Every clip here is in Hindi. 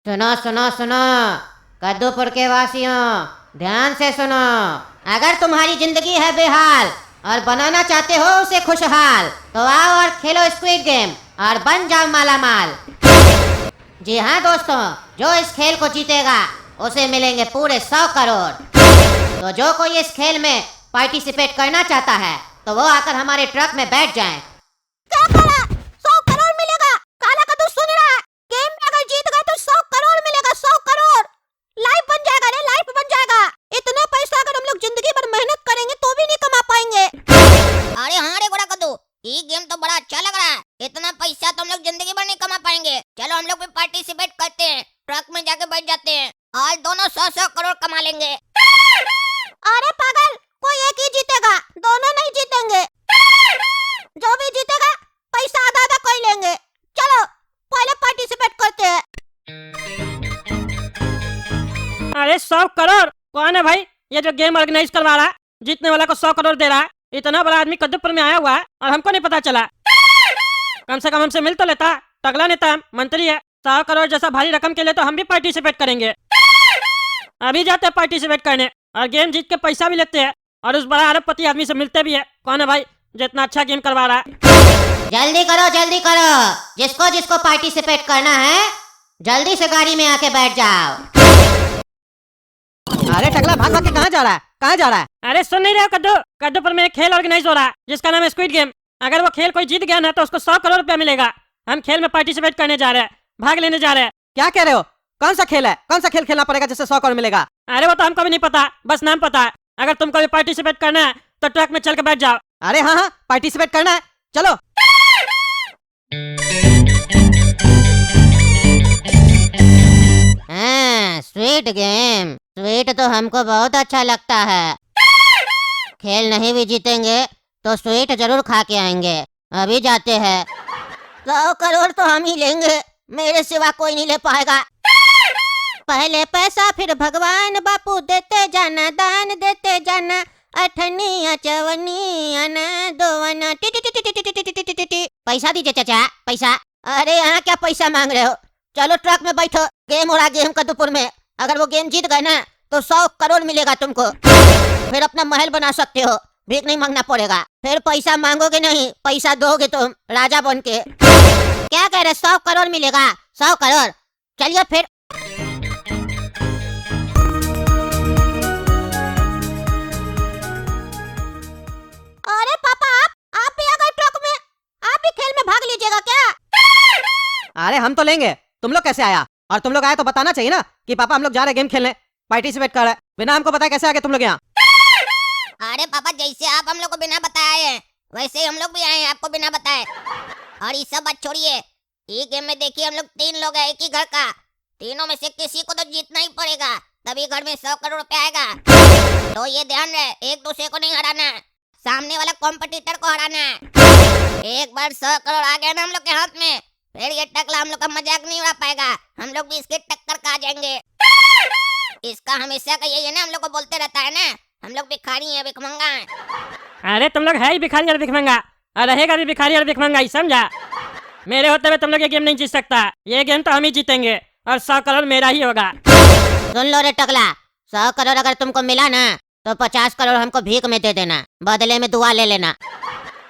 सुनो सुनो सुनो, कद्दूपुर के वासियों, ध्यान से सुनो। अगर तुम्हारी जिंदगी है बेहाल और बनाना चाहते हो उसे खुशहाल, तो आओ और खेलो स्क्विड गेम और बन जाओ माला माल। जी हाँ दोस्तों, जो इस खेल को जीतेगा उसे मिलेंगे पूरे 100 करोड़। तो जो कोई इस खेल में पार्टिसिपेट करना चाहता है तो वो आकर हमारे ट्रक में बैठ जाए। क्या करा? 100 करोड़ मिलेगा? काला कद्दू सुन रहा है? गेम में अगर जीत गए तो 100 करोड़ मिलेगा। 100 करोड़ लाइफ बन जाएगा रे, लाइफ बन जाएगा। इतना पैसा अगर हम लोग जिंदगी भर मेहनत करेंगे तो भी नहीं कमा पाएंगे। अरे हाँ रे गोरा कद्दू, ये गेम तो बड़ा अच्छा लग रहा है। इतना पैसा तो हम लोग जिंदगी भर नहीं कमा पाएंगे। चलो हम लोग भी पार्टिसिपेट करते हैं, ट्रक में जाके बैठ जाते हैं और दोनों 100 करोड़ कमा लेंगे। अरे पागल, कोई एक ही जीतेगा, दोनों नहीं जीतेंगे। जो भी जीतेगा पैसा आधा आधा कर लेंगे। चलो पहले पार्टिसिपेट करते हैं। अरे 100 करोड़ कौन है भाई? ये जो गेम ऑर्गेनाइज करवा रहा है, जीतने वाला को 100 करोड़ दे रहा है। इतना बड़ा आदमी कद्दूपुर में आया हुआ है और हमको नहीं पता चला। कम से कम हमसे मिल तो लेता। तगड़ा नेता है, मंत्री है। 100 करोड़ जैसा भारी रकम के लिए तो हम भी पार्टिसिपेट करेंगे। अभी जाते हैं पार्टिसिपेट करने और गेम जीत के पैसा भी लेते हैं और उस बड़ा अरबपति आदमी से मिलते भी है। कौन है भाई जितना अच्छा गेम करवा रहा है? जल्दी करो जल्दी करो, जिसको जिसको पार्टिसिपेट करना है जल्दी से गाड़ी में आके बैठ जाओ। अरे टकला भाग भाग के कहाँ जा रहा है? कहाँ जा रहा है? अरे सुन नहीं रहे हो कद्दू? कद्दूपुर में एक खेल ऑर्गेनाइज हो रहा है जिसका नाम है स्क्विड गेम। अगर वो खेल कोई जीत गया ना तो उसको 100 करोड़ रुपया मिलेगा। हम खेल में पार्टिसिपेट करने जा रहे हैं, भाग लेने जा रहे हैं। क्या कह रहे हो? कौन सा खेल है? कौन सा खेल खेलना पड़ेगा जिससे 100 करोड़ मिलेगा? अरे वो तो हमको भी नहीं पता, बस नाम पता है। अगर तुमको भी पार्टिसिपेट करना है तो ट्रक में चल के बैठ जाओ। अरे हाँ हाँ, पार्टिसिपेट करना है, चलो। हाँ, स्वीट गेम। स्वीट तो हमको बहुत अच्छा लगता है। खेल नहीं भी जीतेंगे तो स्वीट जरूर खा के आएंगे। अभी जाते हैं। 100 करोड़ तो हम ही लेंगे, मेरे सिवा कोई नहीं ले पाएगा। पहले पैसा फिर भगवान, बापू देते जाना, दान देते जाना। अठनिया चवनिया ना दोवना टी टी टी टी टी टी टी टी टी। पैसा दीजिए चाचा, पैसा। अरे यहाँ क्या पैसा मांग रहे हो? चलो ट्रक में बैठो, गेम हो रहा गेम कद्दूपुर में। अगर वो गेम जीत गए ना तो 100 करोड़ मिलेगा तुमको। फिर अपना महल बना सकते हो, भीख नहीं मांगना पड़ेगा। फिर पैसा मांगोगे नहीं, पैसा दोगे तुम राजा बन के। क्या कह रहे? 100 करोड़ मिलेगा? 100 करोड़, चलिए फिर। अरे पापा, आप भी आ गए ट्रक में? आप भी खेल में भाग लीजिएगा क्या? अरे हम तो लेंगे, तुम लोग कैसे आया? और तुम लोग आए तो बताना चाहिए ना कि पापा हम लोग जा रहे गेम खेलने, पार्टिसिपेट कर रहे हैं। बिना हमको बताए कैसे आ गए तुम लोग यहाँ? अरे पापा, जैसे आप हम लोग को बिना बताए हैं वैसे ही हम लोग भी आए हैं आपको बिना बताए। और ये सब बात छोड़िए, ये गेम में देखिए हम लोग 3 लोग हैं एक ही घर का। तीनों में से किसी को तो जीतना ही पड़ेगा, तभी घर में 100 करोड़ रुपया आएगा। तो ये ध्यान रहे, एक दूसरे को नहीं हराना, सामने वाला कॉम्पिटिटर को हराना है। एक बार 100 करोड़ आ गया ना हम लोग के हाथ में, फिर ये टकला हम लोग का मजाक नहीं उड़ा पाएगा। हम लोग भी इसके टक्कर खा जाएंगे। इसका हमेशा का यही है ना, हम लोग को बोलते रहता है ना, हम लोग भिखारी हैं, भिखमंगा हैं। अरे तुम लोग है ही भिखारी और भिखमंगा और रहेगा भी भिखारी और भिखमंगा ही, समझा? मेरे होते हुए तुम लोग ये गेम नहीं जीत सकता। ये गेम तो हम ही जीतेंगे और 100 करोड़ मेरा ही होगा। सुन लो रे टकला, 100 करोड़ अगर तुमको मिला ना तो 50 करोड़ हमको भीख में दे देना, बदले में दुआ ले लेना।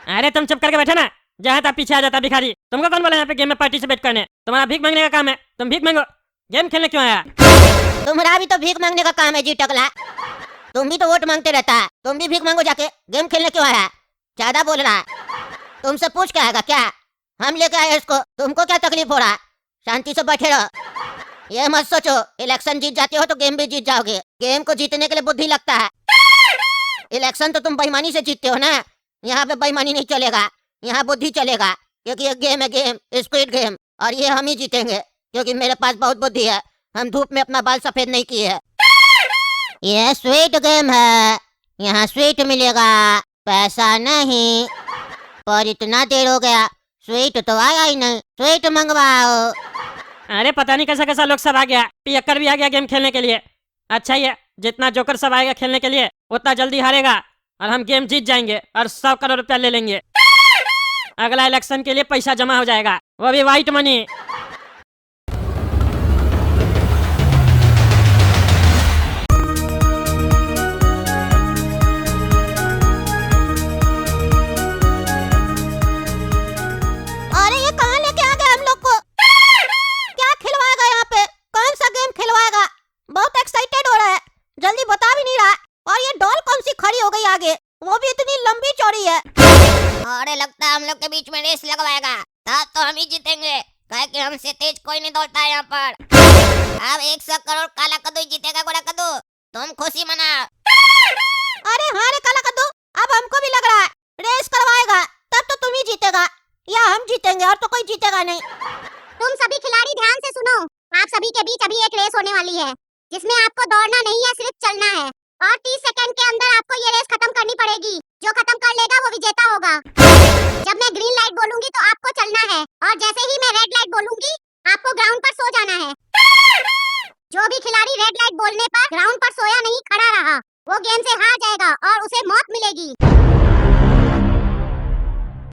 अरे तुम चुप करके बैठे ना, जहाँ तक पीछे आ जाता भिखारी। तुमको कौन बोला यहाँ पे गेम में पार्टिसिपेट करने? तुम्हारा भीख मांगने का काम है, तुम भीख मांगो। गेम खेलने क्यों आया? तुम्हारा भी तो भीख मांगने का काम है जी टकला। तुम भी तो वोट मांगते रहता है, तुम भी भीख मांगो जाके। गेम खेलने क्यों आया? ज्यादा बोल रहा है। तुमसे पूछ के आएगा क्या? हम लेके आए इसको, तुमको क्या तकलीफ हो रहा है? शांति से बैठे रहो। ये मत सोचो इलेक्शन जीत जाते हो तो गेम भी जीत जाओगे। गेम को जीतने के लिए बुद्धि लगता है। इलेक्शन तो तुम बेईमानी से जीतते हो ना, यहाँ पे बेईमानी नहीं चलेगा, यहाँ बुद्धि चलेगा। क्योंकि ये गेम है, गेम स्क्विड गेम, और ये हम ही जीतेंगे क्योंकि मेरे पास बहुत बुद्धि है। हम धूप में अपना बाल सफेद नहीं किए है। ये स्वीट गेम है, यहाँ स्वीट मिलेगा, पैसा नहीं। पर इतना देर हो गया, स्वीट तो आया ही नहीं। स्वीट मंगवाओ। अरे पता नहीं कैसा कैसा लोग सब आ गया। पियक्कर भी आ गया गेम खेलने के लिए। अच्छा ही है, जितना जोकर सब आएगा खेलने के लिए उतना जल्दी हारेगा और हम गेम जीत जाएंगे और 100 करोड़ रुपया ले लेंगे। अगला इलेक्शन के लिए पैसा जमा हो जाएगा, वो भी व्हाइट मनी। नहीं दौड़ता है यहाँ पर। अब 100 करोड़ काला कद्दू ही जीतेगा गोरा कद्दू, तुम खुशी मनाओ। अरे हाँ रे काला कद्दू, अब हमको भी लग रहा है रेस करवाएगा तब तो तुम ही जीतेगा, या हम जीतेंगे और तो कोई जीतेगा नहीं। तुम सभी खिलाड़ी ध्यान से सुनो, आप सभी के बीच अभी एक रेस होने वाली है जिसमें आपको दौड़ना नहीं है, सिर्फ चलना है और 30 सेकंड के अंदर आपको ये रेस खत्म करनी पड़ेगी। जो खत्म कर लेगा वो विजेता होगा। जब मैं ग्रीन लाइट बोलूंगी तो आपको चलना है और जैसे ही मैं रेड लाइट बोलूंगी आपको ग्राउंड पर सो जाना है। जो भी खिलाड़ी रेड लाइट बोलने पर ग्राउंड पर सोया नहीं खड़ा रहा वो गेम से हार जाएगा और उसे मौत मिलेगी।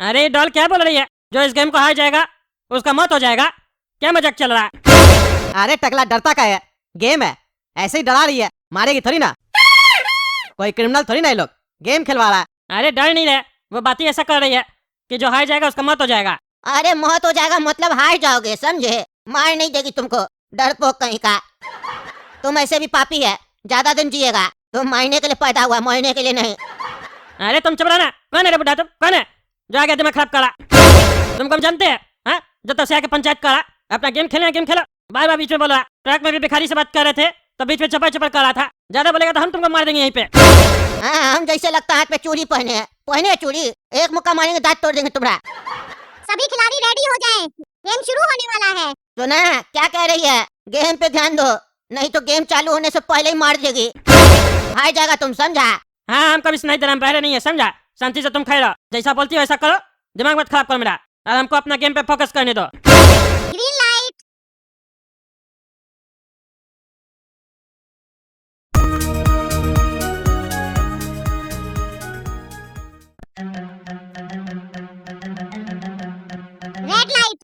अरे डॉल क्या बोल रही है? जो इस गेम को हार जाएगा उसका मौत हो जाएगा? क्या मजाक चल रहा है? अरे टकला डरता का है, गेम है, ऐसे ही डरा रही है, मारेगी थोड़ी ना, कोई क्रिमिनल थोड़ी ना ये लोग, गेम खिलवा रहा है। अरे डर नहीं रहे, वो बात ही ऐसा कर रही है कि जो हार जाएगा उसका मौत हो जाएगा। अरे मौत हो जाएगा मतलब हार जाओगे, समझे? मार नहीं देगी तुमको, डरपोक कहीं का। तुम ऐसे भी पापी है, ज्यादा दिन जिएगा। तुम मरने के लिए पैदा हुआ, मरने के लिए नहीं। अरे तुम चुप रहना। कौन है रे बुढ़ा? तुम कौन है जो आगे दिमाग खराब करा? तुमको हम जानते हैं, हाँ? जो तब से आके पंचायत करा, अपना गेम खेलो, गेम खेलो। बार बार बीच में बोल रहा। ट्रक में भी भिखारी से बात कर रहे थे तो बीच में चपड़ चपड़ कर रहा था। ज्यादा बोलेगा तो हम तुमको मार देंगे यहीं पे। हाँ, हम जैसे लगता हाथ पे चूड़ी पहने हैं, पहने चूड़ी, एक मुक्का मारेंगे दांत तोड़ देंगे तुम्हारा। सभी खिलाड़ी रेडी हो जाएं, गेम शुरू होने वाला है। सुना क्या कह रही है? गेम पे ध्यान दो, नहीं तो गेम चालू होने से पहले ही मार देगी। हार जाएगा तुम, समझा? हाँ, हम कभी सुनाई दे रहे, हम पहले नहीं है, समझा? शांति से तुम खड़े रहो, जैसा बोलती हो ऐसा करो, दिमाग मत खराब करो मेरा, और हमको अपना गेम पे फोकस करने दो। Green light. Red light.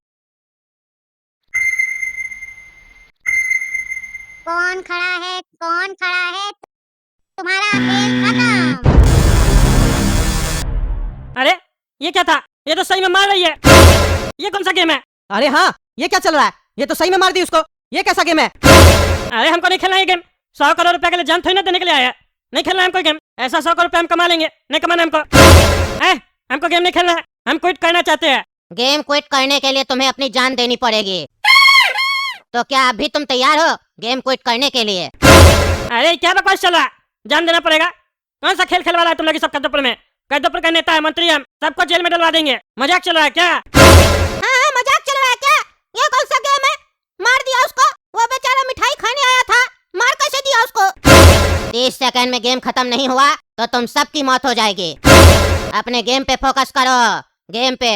कौन खड़ा है, कौन खड़ा है? तुम्हारा खेल खत्म। अरे ये क्या था? ये तो सही में मार रही है। ये कौन सा गेम है? अरे हाँ, ये क्या चल रहा है? ये तो सही में मार दी उसको, ये कैसा गेम है? अरे हमको नहीं खेलना ये गेम। 100 करोड़ रुपए के लिए जान थोड़ी ना देने के लिए आया है। नहीं खेलना है हमको गेम। ऐसा 100 करोड़ रुपए हम कमा लेंगे, नहीं कमाना हमको। हमको गेम नहीं खेलना है, हम क्विट करना चाहते हैं। गेम क्विट करने के लिए तुम्हें अपनी जान देनी पड़ेगी। तो क्या अभी तुम तैयार हो गेम क्विट करने के लिए? अरे क्या बकवास चल रहा है? जान देना पड़ेगा? कौन सा खेल खेलवा रहा है तुम लोग सब कद्दूपुर में? कद्दूपुर का नेता है, मंत्री हम, सबको जेल में डलवा देंगे। मजाक चल रहा है क्या? हाँ, मजाक चल रहा है क्या? ये कौन सा गेम है? मार दिया उसको, वो बेचारा मिठाई खाने आया था, मार कैसे दिया उसको? 30 सेकंड में गेम खत्म नहीं हुआ तो तुम सबकी मौत हो जाएगी। अपने गेम पे फोकस करो, गेम पे।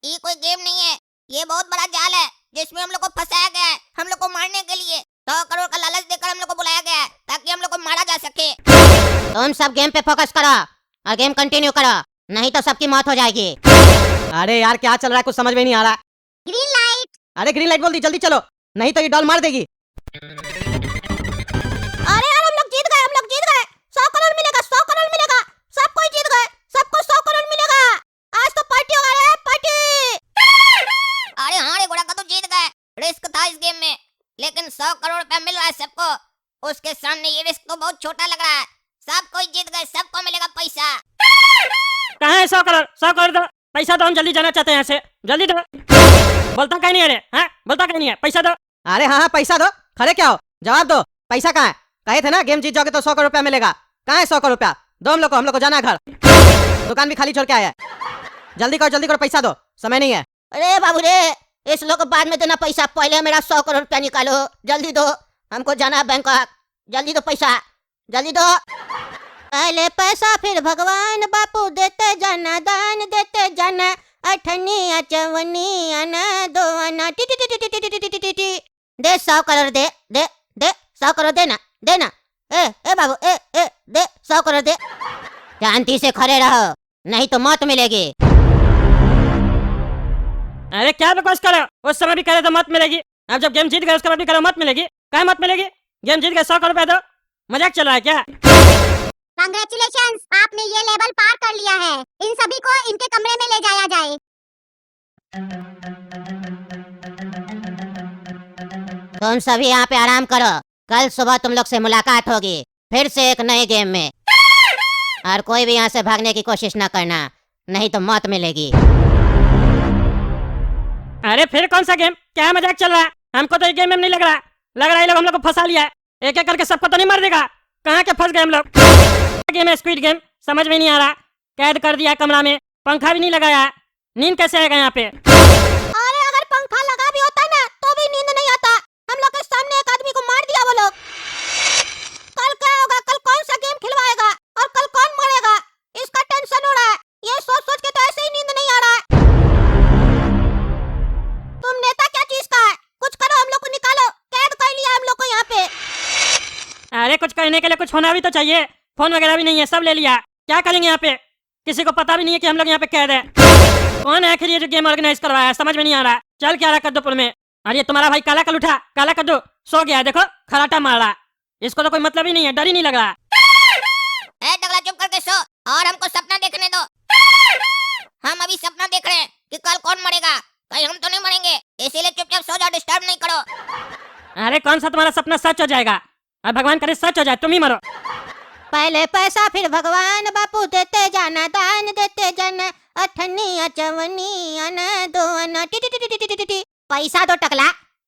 ये कोई गेम नहीं है, ये बहुत बड़ा जाल है जिसमें हम लोग को फंसाया गया है। हम लोग को मारने के लिए 100 करोड़ का लालच देकर हम लोग को बुलाया गया है ताकि हम लोग को मारा जा सके। तुम सब गेम पे फोकस करो और गेम कंटिन्यू करो, नहीं तो सबकी मौत हो जाएगी। अरे यार क्या चल रहा है, कुछ समझ में नहीं आ रहा। Green light. अरे ग्रीन लाइट बोल दी, जल्दी चलो, नहीं तो ये डॉल मार देगी। अरे यार हम लोग जीत गए, हम लोग जीत गए। 100 करोड़ मिलेगा, 100 करोड़ मिलेगा, सब कोई जीत गए, सबको 100 करोड़ मिलेगा। आज तो पार्टी होगा रे, पार्टी। अरे हाँ रे गोरा कद्दू, जीत गए। रिस्क था इस गेम में, लेकिन 100 करोड़ रुपया मिल रहा है सबको। उसके सामने ये रिस्क तो बहुत छोटा लग रहा है। सब कोई जीत गए, सबको मिलेगा पैसा। कहाँ है 100 करोड़? 100 करोड़ दो, पैसा दो, हम जल्दी जाना चाहते हैं यहाँ से, जल्दी दो। बोलता कहीं नहीं है रे, हाँ? बोलता कहीं नहीं है, पैसा दो। अरे हाँ हाँ, पैसा दो, खड़े क्या हो, जवाब दो, पैसा कहाँ है? कहे थे ना गेम जीत जाओगे तो 100 करोड़ रुपया मिलेगा, कहाँ है 100 करोड़ रुपया? दो हम लोग को जाना है घर, दुकान भी खाली छोड़ के आया है। जल्दी करो पैसा दो, समय नहीं है। अरे बाबू रे, इस लोग को बाद में देना पैसा, पहले मेरा 100 करोड़ रुपया निकालो, जल्दी दो, हमको जाना है बैंकॉक, जल्दी दो पैसा, जल्दी दो। पहले पैसा फिर भगवान, बापू देते जाना, दान देते जाना, अठनिया चवनिया ना दो आना, टी टी टी टी टी टी टी टी टी। दे 100 करोड़, दे दे दे 100 करोड़, देना देना। ए बाबू, ए दे 100 करोड़ दे। शांति से खड़े रहो, नहीं तो मौत मिलेगी। अरे क्या बकवास करो? उस समय भी करे तो मत मिलेगी, अब जब गेम जीत गए उसके बाद भी करो मत मिलेगी। क्या मत मिलेगी? गेम जीत गए, 100 करोड़ रुपया दो। मजाक चल रहा है क्या? कांग्रेचुलेशंस, आपने ये लेवल पार कर लिया है। इन सभी को इनके कमरे में ले जाया जाए। तुम सभी यहाँ पे आराम करो, कल सुबह तुम लोग से मुलाकात होगी फिर से एक नए गेम में। और कोई भी यहाँ से भागने की कोशिश ना करना, नहीं तो मौत मिलेगी। अरे फिर कौन सा गेम? क्या मजाक चल रहा है? हमको तो ये गेम में नहीं लग रहा है ये लोग हम लोग को फंसा लिया है। एक एक करके सबको तो नहीं मार देगा। कहाँ के फंस गए हम लोग। गेम है स्क्विड गेम, समझ में नहीं आ रहा। कैद कर दिया कमरा में, पंखा भी नहीं लगाया, नींद कैसे आएगा यहाँ पे। अरे अगर पंखा लगा भी होता ना तो भी नींद नहीं आता। हम लोग के सामने एक आदमी को मार दिया वो लोग। कल क्या होगा, कल कौन सा गेम खिलवाएगा और कल कौन मरेगा, इसका टेंशन हो रहा है। ये सोच सोच के तो ऐसे ही नींद नहीं आ रहा है। तुम नेता क्या चीज का है, कुछ करो, हम लोग को निकालो, कैद कर लिया हम लोग को यहाँ पे। अरे कुछ कहने के लिए कुछ होना भी तो चाहिए। फोन वगैरह भी नहीं है, सब ले लिया। क्या करेंगे यहाँ पे, किसी को पता भी नहीं है कि हम लोग यहाँ पे कैद है। कौन है आखिर ये जो गेम ऑर्गेनाइज करवाया है, समझ में नहीं आ रहा। चल क्या रहा कद्दूपुर में। और ये तुम्हारा भाई काला कल उठा, काला कद्दू सो गया है, देखो खराटा मार रहा। इसको तो कोई मतलब ही नहीं है, डर ही नहीं लग रहा। ए टकला चुप करके सो और हमको सपना देखने दो। हम अभी सपना देख रहे हैं कि कल कौन मरेगा, कहीं हम तो नहीं मरेंगे, इसीलिए चुपचाप सो जाओ, डिस्टर्ब नहीं करो। अरे कौन सा तुम्हारा सपना सच हो जाएगा, और भगवान करे सच हो जाए तुम ही मरो। पहले पैसा फिर भगवान, बापू देते जाना, दान देते जाना, अठन्नी चवन्नी आना दो आना टी टी टी टी टी टी टी। पैसा दो टकला,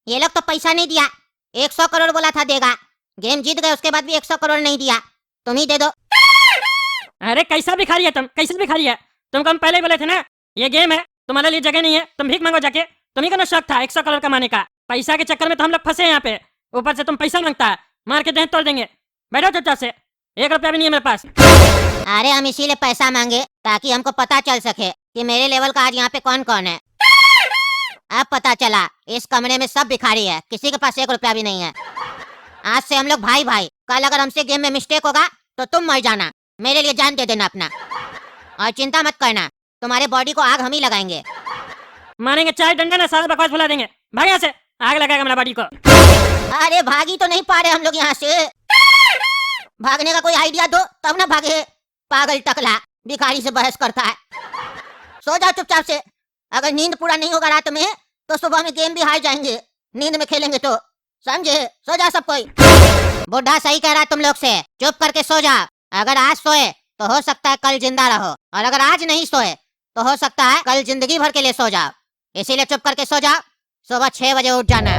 ये लोग तो पैसा नहीं दिया। 100 करोड़ बोला था देगा, गेम जीत गए उसके बाद भी 100 करोड़ नहीं दिया। तुम ही दे दो। अरे कैसा भिखारी है तुम, कैसे भिखारी है। तुमको हम पहले ही बोले थे ना ये गेम है, तुम्हारे लिए जगह नहीं है, तुम भीख मांगो जाके। तुम्ही को ना शौक था 100 करोड़ कमाने का, पैसा के चक्कर में तो हम लोग फंसे यहाँ पे। ऊपर से तुम पैसा मांगता है, मार के देह तोड़ देंगे। बैठो चुपचाप से, 1 रुपया भी नहीं है मेरे पास। अरे हम इसीलिए पैसा मांगे ताकि हमको पता चल सके कि मेरे लेवल का आज यहाँ पे कौन कौन है। अब पता चला इस कमरे में सब भिखारी है, किसी के पास 1 रुपया भी नहीं है। आज से हम लोग भाई भाई। कल अगर हमसे गेम में मिस्टेक होगा तो तुम मर जाना, मेरे लिए जान दे देना अपना। और चिंता मत करना, तुम्हारे बॉडी को आग हम ही लगाएंगे। मारेंगे चाय डंडा ना, सारा बकवास भुला देंगे। भाग यहाँ से, आग लगाएगा मेरा बॉडी को। अरे भागी तो नहीं पा रहे हम लोग यहाँ से। भागने का कोई आइडिया दो तब ना भागे। पागल टकला भिखारी से बहस करता है। सो जाओ चुपचाप से, अगर नींद पूरा नहीं होगा रात में तो सुबह में गेम भी हार जाएंगे, नींद में खेलेंगे तो, समझे। सो जाओ सब कोई। बुढ़ा सही कह रहा है तुम लोग से, चुप करके सो जाओ। अगर आज सोए तो हो सकता है कल जिंदा रहो, और अगर आज नहीं सोए तो हो सकता है कल जिंदगी भर के लिए सो जाओ। इसीलिए चुप करके सो जाओ, सुबह 6 बजे उठ जाना।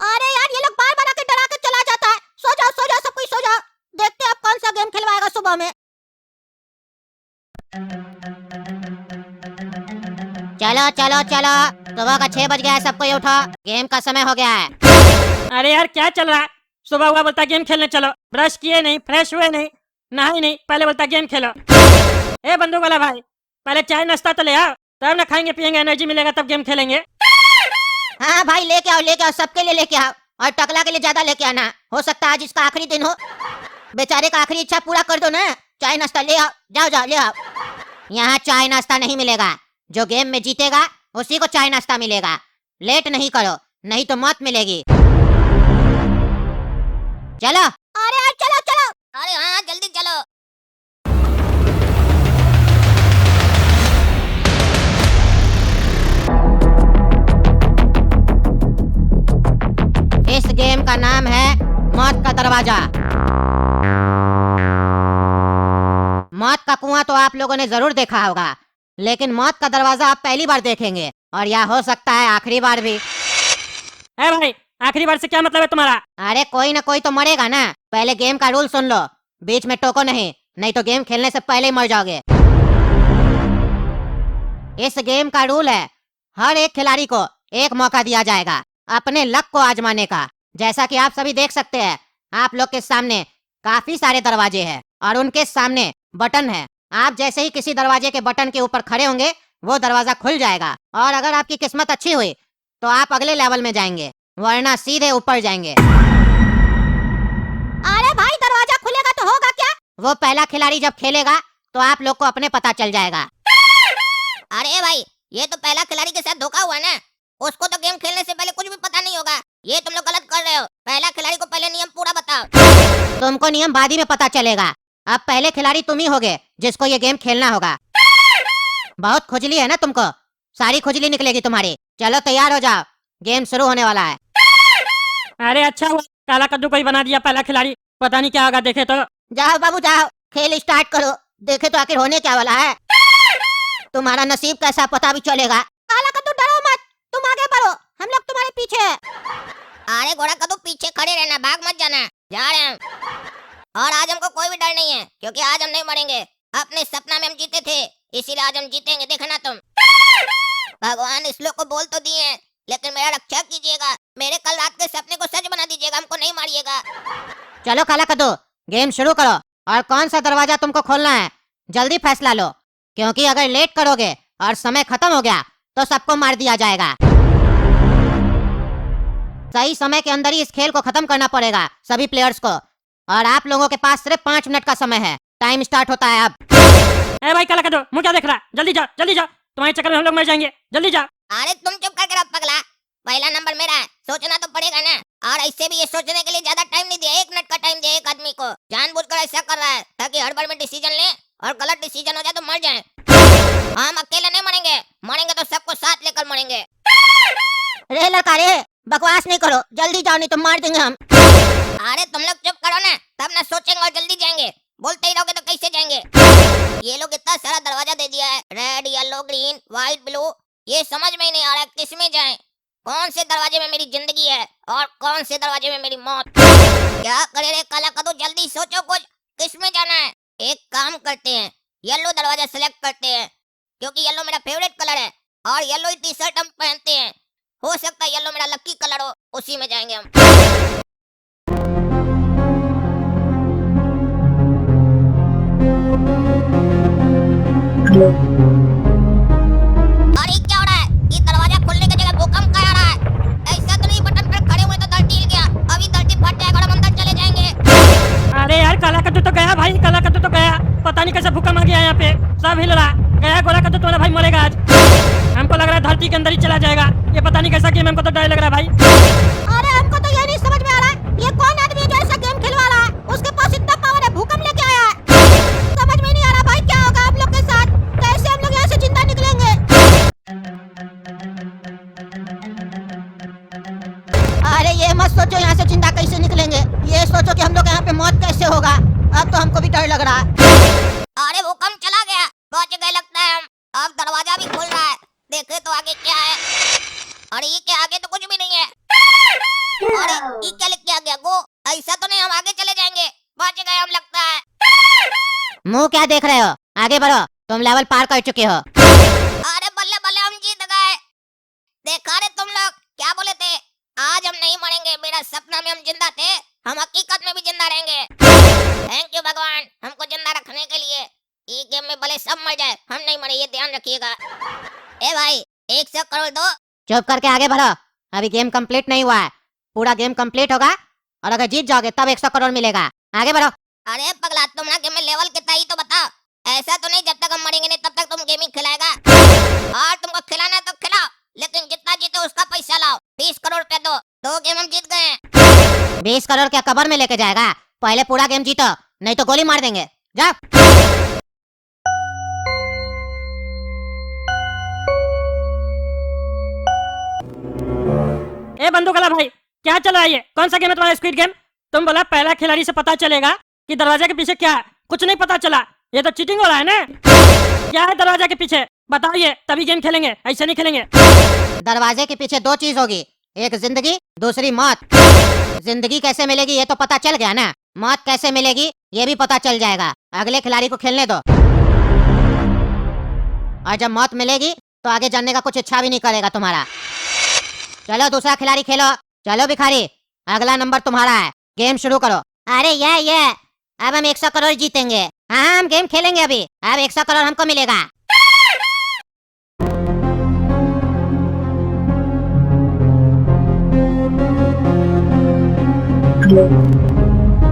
अरे यार ये लोग बार बार आके डरा के चला जाता है। सो जाओ सब कोई सो जाओ, देखते हैं अब कौन सा गेम खिलवाएगा सुबह में। चलो चलो चलो, सुबह का 6 बज गया है, सबको उठो, गेम का समय हो गया है। अरे यार क्या चल रहा है, सुबह हुआ बोलता गेम खेलने चलो, ब्रश किए नहीं, फ्रेश हुए नहीं, नहाए नहीं, पहले बोलता गेम खेलो। ए बंदूक वाला भाई, पहले चाय नाश्ता तो ले आओ, तब ना खाएंगे पिएंगे, एनर्जी मिलेगा तब गेम खेलेंगे। हाँ भाई लेके आओ, सबके लिए लेके आओ, और टकला के लिए ज्यादा लेके आना। हो सकता है आज इसका आखिरी दिन हो, बेचारे का आखिरी इच्छा पूरा कर दो ना। चाय नाश्ता ले आओ, जाओ ले आओ। यहाँ चाय नाश्ता नहीं मिलेगा, जो गेम में जीतेगा उसी को चाय नाश्ता मिलेगा। लेट नहीं करो, नहीं तो मौत मिलेगी। चलो। अरे यार चलो चलो। अरे हाँ जल्दी चलो। इस गेम का नाम है मौत का दरवाजा। मौत का कुआं तो आप लोगों ने जरूर देखा होगा, लेकिन मौत का दरवाजा आप पहली बार देखेंगे, और यह हो सकता है आखिरी बार भी। ए भाई आखिरी बार से क्या मतलब है तुम्हारा। अरे कोई ना कोई तो मरेगा ना। पहले गेम का रूल सुन लो, बीच में टोको नहीं तो गेम खेलने से पहले ही मर जाओगे। इस गेम का रूल है हर एक खिलाड़ी को एक मौका दिया जाएगा अपने लक को आजमाने का। जैसा कि आप सभी देख सकते हैं, आप लोग के सामने काफी सारे दरवाजे हैं और उनके सामने बटन है। आप जैसे ही किसी दरवाजे के बटन के ऊपर खड़े होंगे वो दरवाजा खुल जाएगा, और अगर आपकी किस्मत अच्छी हुई तो आप अगले लेवल में जाएंगे, वरना सीधे ऊपर जाएंगे। अरे भाई दरवाजा खुलेगा तो होगा क्या? वो पहला खिलाड़ी जब खेलेगा तो आप लोग को अपने पता चल जाएगा। अरे भाई ये तो पहला खिलाड़ी के साथ धोखा हुआ ना, उसको तो गेम खेलने से पहले कुछ भी पता नहीं होगा। ये तुम लोग गलत कर रहे हो, पहला खिलाड़ी को पहले नियम पूरा बताओ। तुमको नियम बाद ही में पता चलेगा, अब पहले खिलाड़ी तुम ही होगे जिसको ये गेम खेलना होगा। बहुत खुजली है ना तुमको, सारी खुजली निकलेगी तुम्हारी। चलो तैयार हो जाओ, गेम शुरू होने वाला है। अरे अच्छा हुआ काला कद्दू को ही बना दिया पहला खिलाड़ी, पता नहीं क्या होगा, देखे तो। जाओ बाबू जाओ, खेल स्टार्ट करो, देखे तो आखिर होने क्या वाला है। तुम्हारा नसीब कैसा पता भी चलेगा। काला कद्दू डरो मत, तुम तुम आगे बढ़ो, हम लोग तुम्हारे पीछे हैं। अरे घोड़ा कदू पीछे खड़े रहना, भाग मत जाना, जा रहे हैं हम। और आज हमको कोई भी डर नहीं है, क्योंकि आज हम नहीं मरेंगे। अपने सपना में हम जीते थे, इसीलिए आज हम जीतेंगे, देखना तुम। भगवान इस लोग को बोल तो दिए हैं, लेकिन मेरा रक्षा कीजिएगा, मेरे कल रात के सपने को सच बना दीजिएगा, हमको नहीं मारिएगा। चलो काला कद्दू, गेम शुरू करो। और कौन सा दरवाजा तुमको खोलना है, जल्दी फैसला लो, क्योंकि अगर लेट करोगे और समय खत्म हो गया तो सबको मार दिया जाएगा। सही समय के अंदर ही इस खेल को खत्म करना पड़ेगा सभी प्लेयर्स को। और आप लोगों के पास सिर्फ 5 मिनट का समय है। टाइम स्टार्ट होता है अब। ए भाई काला कद्दू, मुंह क्या देख रहा है? जल्दी जाओ, जल्दी जाओ, तुम्हारे चक्कर में हम लोग मर जाएंगे, जल्दी जाओ। अरे तुम चुप करके रहो पगला, पहला नंबर मेरा है, सोचना तो पड़ेगा ना। और ऐसे भी ये सोचने के लिए ज्यादा टाइम नहीं दिया, 1 मिनट का टाइम दिया एक आदमी को। जानबूझकर ऐसा कर रहा है ताकि हड़बड़ में डिसीजन ले और गलत डिसीजन हो जाए तो मर जाए। हम अकेले नहीं मरेंगे, मरेंगे तो सबको साथ लेकर मरेंगे। रे लड़का रे, बकवास नहीं करो, जल्दी जाओ नहीं तो मार देंगे हम। अरे तुम लोग चुप करो ना, तब ना सोचेंगे और जल्दी जाएंगे। बोलते ही रहोगे तो कैसे जाएंगे? ये लोग इतना सारा दरवाजा दे दिया है, red, yellow, green, white, blue, ये समझ में ही नहीं आ रहा किस में जाएं। कौन से दरवाजे में मेरी जिंदगी है और कौन से दरवाजे में मेरी मौत? क्या करे रे काला कद्दू, जल्दी सोचो कुछ, किस में जाना है? एक काम करते हैं, येलो दरवाजा सेलेक्ट करते हैं, क्योंकि येलो मेरा फेवरेट कलर है और येलो ही टी शर्ट हम पहनते हैं। हो सकता है येलो मेरा लकी कलर हो, उसी में जाएंगे हम। और ये क्या हो रहा है? ये दरवाजा खुलने की जगह भूकंप का आ रहा है। ऐसा तो नहीं बटन पर खड़े हुए तो धरती हिल गया, अभी धरती फट जाएगा और हम अंदर चले जाएंगे। अरे यार काला कद्दू तो गया भाई, काला कद्दू तो गया, पता नहीं कैसे भूकंप आ गया यहाँ पे, सब हिल रहा गया। गोरा कद्दू तुम्हारा भाई मरेगा आज, हमको लग रहा है धरती के अंदर ही चला जाएगा। ये पता नहीं कैसा गेम, हमको तो डर लग रहा है भाई। अरे हमको तो ये नहीं समझ में आ रहा है, ये कौन आदमी है जो ऐसा गेम खिलवा रहा है? उसके पास इतना पावर है, भूकंप लेके आया है। समझ में नहीं आ रहा भाई, क्या होगा हम लोग के साथ? कैसे हम लोग यहाँ से जिंदा निकलेंगे? अरे ये मत सोचो यहाँ से जिंदा कैसे निकलेंगे, ये सोचो कि हम लोग यहाँ पे मौत कैसे होगा। अब तो हमको भी डर लग रहा है। अरे भूकंप चला गया, पहुंच गए लगता है हम। अब दरवाजा भी खुल रहा है, देखे तो आगे क्या है। अरे ये क्या, आगे तो कुछ भी नहीं है। अरे ये क्या लिख के आ गया? गो, ऐसा तो नहीं, हम आगे चले जाएंगे, पहुंच गए हम लगता है। मुंह क्या देख रहे हो, आगे बढ़ो, तुम लेवल पार कर चुके हो। अरे बल्ले बल्ले, हम जीत गए। देखा रे तुम लोग, क्या बोले थे? आज हम नहीं मरेंगे, मेरा सपना में हम जिंदा थे, हम हकीकत में भी जिंदा रहेंगे। थैंक यू भगवान, हमको जिंदा रखने के लिए। ये गेम में भले सब मर जाए, हम नहीं मरे, ये ध्यान रखिएगा। ए भाई, 100 करोड़ दो। चुप करके आगे बढ़ो, अभी गेम कंप्लीट नहीं हुआ है। पूरा गेम कंप्लीट होगा और अगर जीत जाओगे तब 100 करोड़ मिलेगा। आगे बढ़ो। अरे पगला, तुम ना गेम में लेवल कितना ही तो बताओ। ऐसा तो नहीं जब तक हम मरेंगे नहीं तब तक तुम गेमिंग खिलाएगा। और तुमको खिलाना है तो खिलाओ, लेकिन जितना जीते उसका पैसा लाओ। 20 करोड़ रुपया दो, 2 गेम हम जीत गए हैं। 20 करोड़ क्या कबर में लेके जाएगा? पहले पूरा गेम जीतो, नहीं तो गोली मार देंगे। जाओ। ए बंदूक वाला भाई, क्या चल रहा है ये? कौन सा गेम है तुम्हारा? Squid game? तुम बोला पहला खिलाड़ी से पता चलेगा कि दरवाजे के पीछे क्या है, कुछ नहीं पता चला। ये तो चीटिंग हो रहा है ना। क्या है दरवाजे के पीछे, बताइए, तभी गेम खेलेंगे, ऐसे नहीं खेलेंगे। दरवाजे के पीछे 2 चीज होगी, एक जिंदगी, दूसरी मौत। जिंदगी कैसे मिलेगी ये तो पता चल गया ना, मौत कैसे मिलेगी ये भी पता चल जाएगा। अगले खिलाड़ी को खेलने दो, और जब मौत मिलेगी तो आगे जानने का कुछ इच्छा भी नहीं करेगा तुम्हारा। चलो दूसरा खिलाड़ी खेलो। चलो भिखारी, अगला नंबर तुम्हारा है, गेम शुरू करो। अरे ये अब हम 100 करोड़ जीतेंगे। हाँ, हम गेम खेलेंगे अभी, अब 100 करोड़ हमको मिलेगा।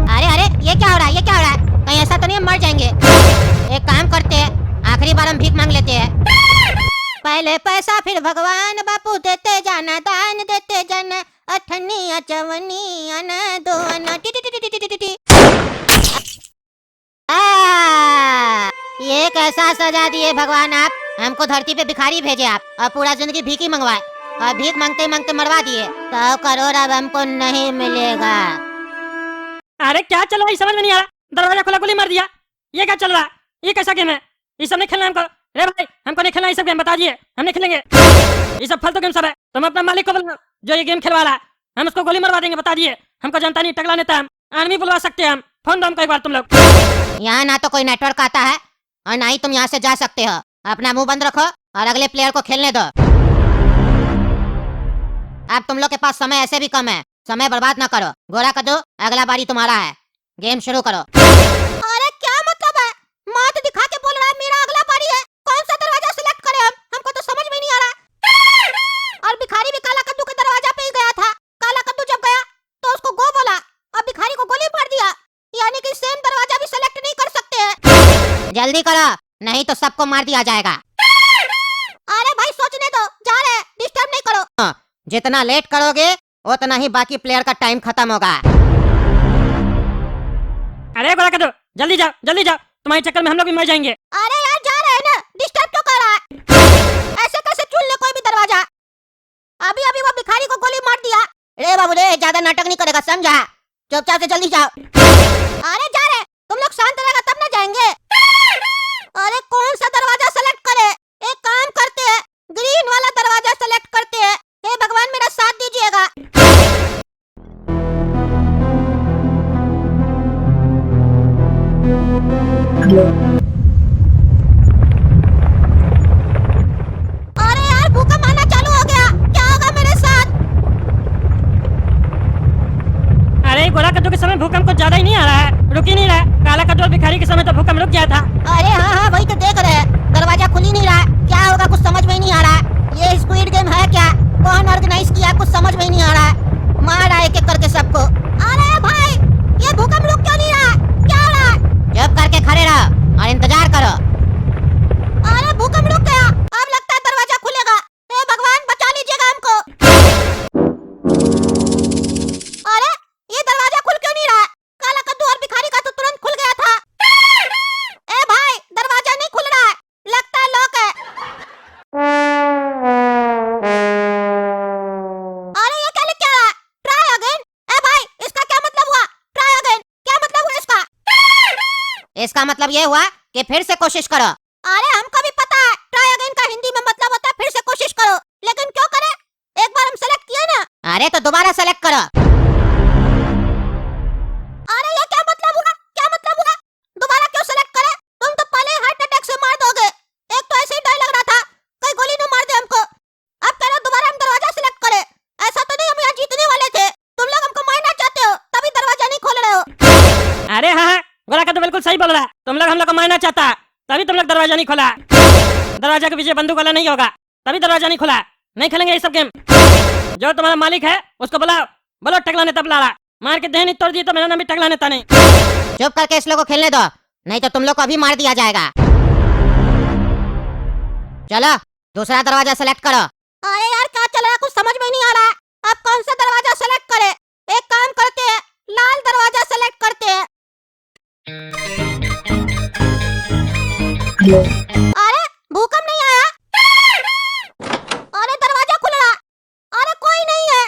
अरे ये क्या हो रहा है, ये क्या हो रहा है? कहीं ऐसा तो नहीं हम मर जाएंगे? एक काम करते हैं, आखिरी बार हम भीख मांग लेते हैं। पहले पैसा फिर भगवान, बापू देते जाना, दान देते जाना, अठन्नी चवन्नी आना दो आना टी टी टी टी टी टी टी। ये कैसा सजा दिए भगवान आप? हमको धरती पे भिखारी भेजे आप, और पूरा जिंदगी भीख ही मंगवाए, और भीख मांगते मांगते मरवा दिए। 100 करोड़ अब हमको नहीं मिलेगा। अरे क्या चल रहा है, समझ में नहीं आ रहा। दरवाजा खुला, गोली मार दिया, ये क्या चल रहा है? ये कैसा गेम है? ये सब नहीं खेलना हमको, अरे भाई हमको नहीं खेलना ये सब गेम, बता दिए हम नहीं खेलेंगे ये सब फालतू गेम सब है। तुम अपना मालिक को बोलो जो ये गेम खेलवा रहा है, हम उसको गोली मरवा देंगे, बता दिए। हमको जनता नहीं टकला नेता, हम आर्मी बुलवा सकते हैं, हम फोन दो हमको एक बार तुम लोग। यहाँ ना तो कोई नेटवर्क आता है और ना ही तुम यहाँ से जा सकते हो। अपना मुंह बंद रखो और अगले प्लेयर को खेलने दो। अब तुम लोग के पास समय ऐसे भी कम है, समय बर्बाद ना करो। गोरा कद्दू अगला बारी तुम्हारा है, गेम शुरू करो। अरे क्या मतलब है, मात दिखा के बोल रहा है मेरा अगला बारी है। कौन सा दरवाजा सिलेक्ट करें हम, हमको तो समझ में नहीं आ रहा। और भिखारी भी काला कद्दू के दरवाजा पे ही गया था। काला कद्दू जब गया तो उसको गो बोला और भिखारी को गोली मार दिया, यानी कि सेम दरवाजा भी सिलेक्ट नहीं कर सकते हैं। जल्दी करो नहीं तो सबको मार दिया जाएगा। अरे भाई सोचने दो, जा रहे हैं, डिस्टर्ब नहीं करो। जितना लेट करोगे उतना ही बाकी प्लेयर का टाइम खत्म होगा। अरे गोरा कद्दू जल्दी जाओ जल्दी जाओ, तुम्हारे चक्कर में हम लोग भी मर जाएंगे। अरे यार जा रहे हैं ना, डिस्टर्ब क्यों कर रहा है? ऐसे कैसे चुन ले कोई भी दरवाजा? अभी अभी वो भिखारी को गोली मार दिया। रे बाबू रे, ज्यादा नाटक नहीं करेगा, समझा? चुपचाप से जल्दी जाओ। अरे जा रहे, तुम लोग शांत रहेगा तब ना जाएंगे। अरे कौन सा दरवाजा सेलेक्ट करे? एक काम करते हैं, ग्रीन वाला दरवाजा सेलेक्ट करते हैं। हे भगवान मेरा साथ दीजिएगा। अरे यार भूकंप आना चालू हो गया, क्या होगा मेरे साथ? अरे गोरा कद्दू के समय भूकंप कुछ ज्यादा ही नहीं आ रहा है, रुक ही नहीं रहा है। काला कद्दू और भिखारी के समय तो भूकंप रुक गया था। अरे हाँ हाँ वही तो देख रहे हैं, दरवाजा खुल ही नहीं रहा। क्या होगा कुछ समझ में ही नहीं आ रहा। ये स्क्विड गेम है क्या? कौन ऑर्गेनाइज किया कुछ समझ में ही नहीं आ रहा। मार रहा है एक एक करके सबको। अरे भाई ये भूकंप रुक क्यों नहीं रहा? क्या हो रहा है? चुप करके खड़े रहो और इंतजार करो। अरे भूकंप रुक गया, अब लगता है दरवाजा खुलेगा। हे भगवान बचा लीजिएगा हमको। अरे ये दरवाजा खुल क्यों नहीं रहा? काला कद्दू और भिखारी का तो तुरंत खुल गया था। ए भाई दरवाजा नहीं खुल रहा है, लगता है लॉक है। अरे ये क्या लिख के आ रहा है? Try again. ए भाई इसका क्या मतलब हुआ? ट्राई अगेन क्या मतलब हुआ इसका? इसका मतलब ये हुआ कि फिर से कोशिश करो। अरे हमको भी पता है ट्राई अगेन का हिंदी में मतलब होता है फिर से कोशिश करो, लेकिन क्यों करें? एक बार हम सेलेक्ट किए ना। अरे तो दोबारा सेलेक्ट करो। अरे ये क्या मतलब हुआ? क्या मतलब हुआ? दोबारा क्यों सेलेक्ट करें? तुम तो पहले ही हार्ट अटैक से मार दोगे। एक तो ऐसे ही डर लग रहा था कोई गोली न मार दे हमको, अब कह रहे हो दोबारा हम दरवाजा सेलेक्ट करें। ऐसा तो नहीं हम यहाँ जीतने वाले थे, तुम लोग हमको मारना चाहते हो तभी दरवाजा नहीं खोल रहे हो। अरे हाँ हाँ गोरा कद्दू बिल्कुल सही बोल रहा है, तुम लोग हम लोग को मारना चाहता तभी तुम लोग दरवाजा नहीं खोला। दरवाजा के पीछे बंदूक वाला नहीं होगा तभी दरवाजा नहीं खोला। नहीं खेलेंगे ये सब गेम। जो तुम्हारा मालिक है उसको बुलाओ, बोलो टकला नेता बुला रहा। मार के देह नहीं तोड़ दी तो मेरा नाम भी टकला नेता नहीं। चुप करके इस लोग को खेलने दो, नहीं तो तुम लोग को अभी मार दिया जाएगा। चलो दूसरा दरवाजा सेलेक्ट करो। अरे यार क्या चल रहा है, कुछ समझ में नहीं आ रहा है। अब कौन सा दरवाजा सेलेक्ट करें? एक काम करते हैं, लाल दरवाजा सेलेक्ट करते हैं। अरे भूकंप नहीं आया। अरे दरवाजा खुल रहा। अरे कोई नहीं है।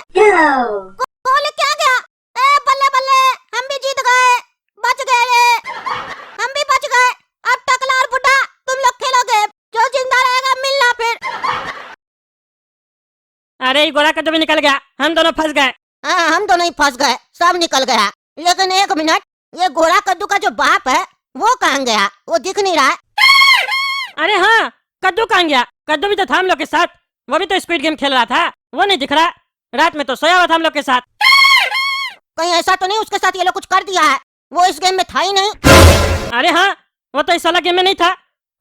गोली क्या गया? ए बल्ले बल्ले, हम भी जीत गए, बच गए रे, हम भी बच गए। अब टकला और बुड्ढा तुम लोग खेलोगे, जो जिंदा रहेगा मिलना फिर। अरे ये गोरा कद्दू भी निकल गया, हम दोनों फंस गए। हाँ हम दोनों ही फंस गए, सब निकल गया। लेकिन एक मिनट, ये गोरा कद्दू का जो बाप है वो कहाँ गया? वो दिख नहीं रहा है। अरे हाँ कद्दू कहाँ गया? कद्दू भी तो था हम लोग के साथ, वो भी तो स्क्विड गेम खेल रहा था, वो नहीं दिख रहा। रात में तो सोया हुआ था हम लोग के साथ। कहीं ऐसा तो नहीं उसके साथ ये लोग कुछ कर दिया है? वो इस गेम में था ही नहीं। अरे हाँ वो तो इस वाला गेम में नहीं था।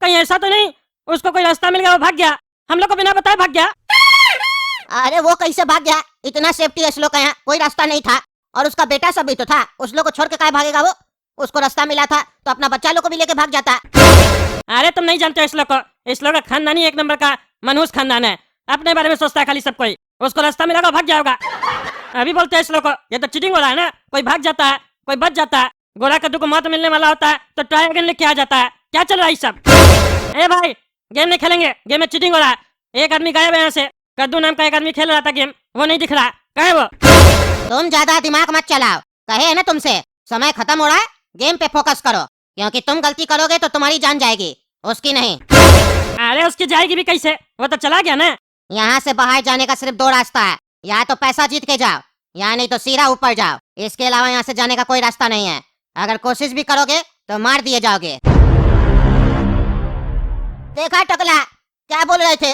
कहीं ऐसा तो नहीं उसको कोई रास्ता मिल गया वो भाग गया, हम लोग को बिना बताए भाग गया। अरे वो कैसे भाग गया? इतना सेफ्टी है इस लोग का यहाँ, कोई रास्ता नहीं था। और उसका बेटा सब भी तो था, उस लोग को छोड़ के कहाँ भागेगा वो? उसको रास्ता मिला था तो अपना बच्चा लोग को भी लेके भाग जाता। अरे तुम नहीं जानते हो इस लोग को, इस लोग का खानदानी एक नंबर का मनहूस खानदान है, अपने बारे में सोचता है खाली सब कोई। उसको रास्ता मिलेगा भाग जाएगा। अभी बोलते हैं इस लोग को ये तो चीटिंग हो रहा है ना, कोई भाग जाता है कोई बच जाता है। गोरा कद्दू को मौत मिलने वाला होता है तो ट्राई अगेन लेके आ जाता है। क्या चल रहा है ये सब? ए भाई गेम नहीं खेलेंगे, गेम में चीटिंग हो रहा है। एक आदमी गायब है यहाँ से, कद्दू नाम का एक आदमी खेल रहा था गेम, वो नहीं दिख रहा, कहाँ है वो? तुम ज्यादा दिमाग मत चलाओ, कहे है ना तुमसे, समय खत्म हो रहा है, गेम पे फोकस करो, क्योंकि तुम गलती करोगे तो तुम्हारी जान जाएगी, उसकी नहीं। अरे उसकी जाएगी भी कैसे, वो तो चला गया ना। यहाँ से बाहर जाने का सिर्फ 2 रास्ता है, या तो पैसा जीत के जाओ या नहीं तो सीधा ऊपर जाओ। इसके अलावा यहाँ से जाने का कोई रास्ता नहीं है। अगर कोशिश भी करोगे तो मार दिए जाओगे। देखा टकला, क्या बोल रहे थे?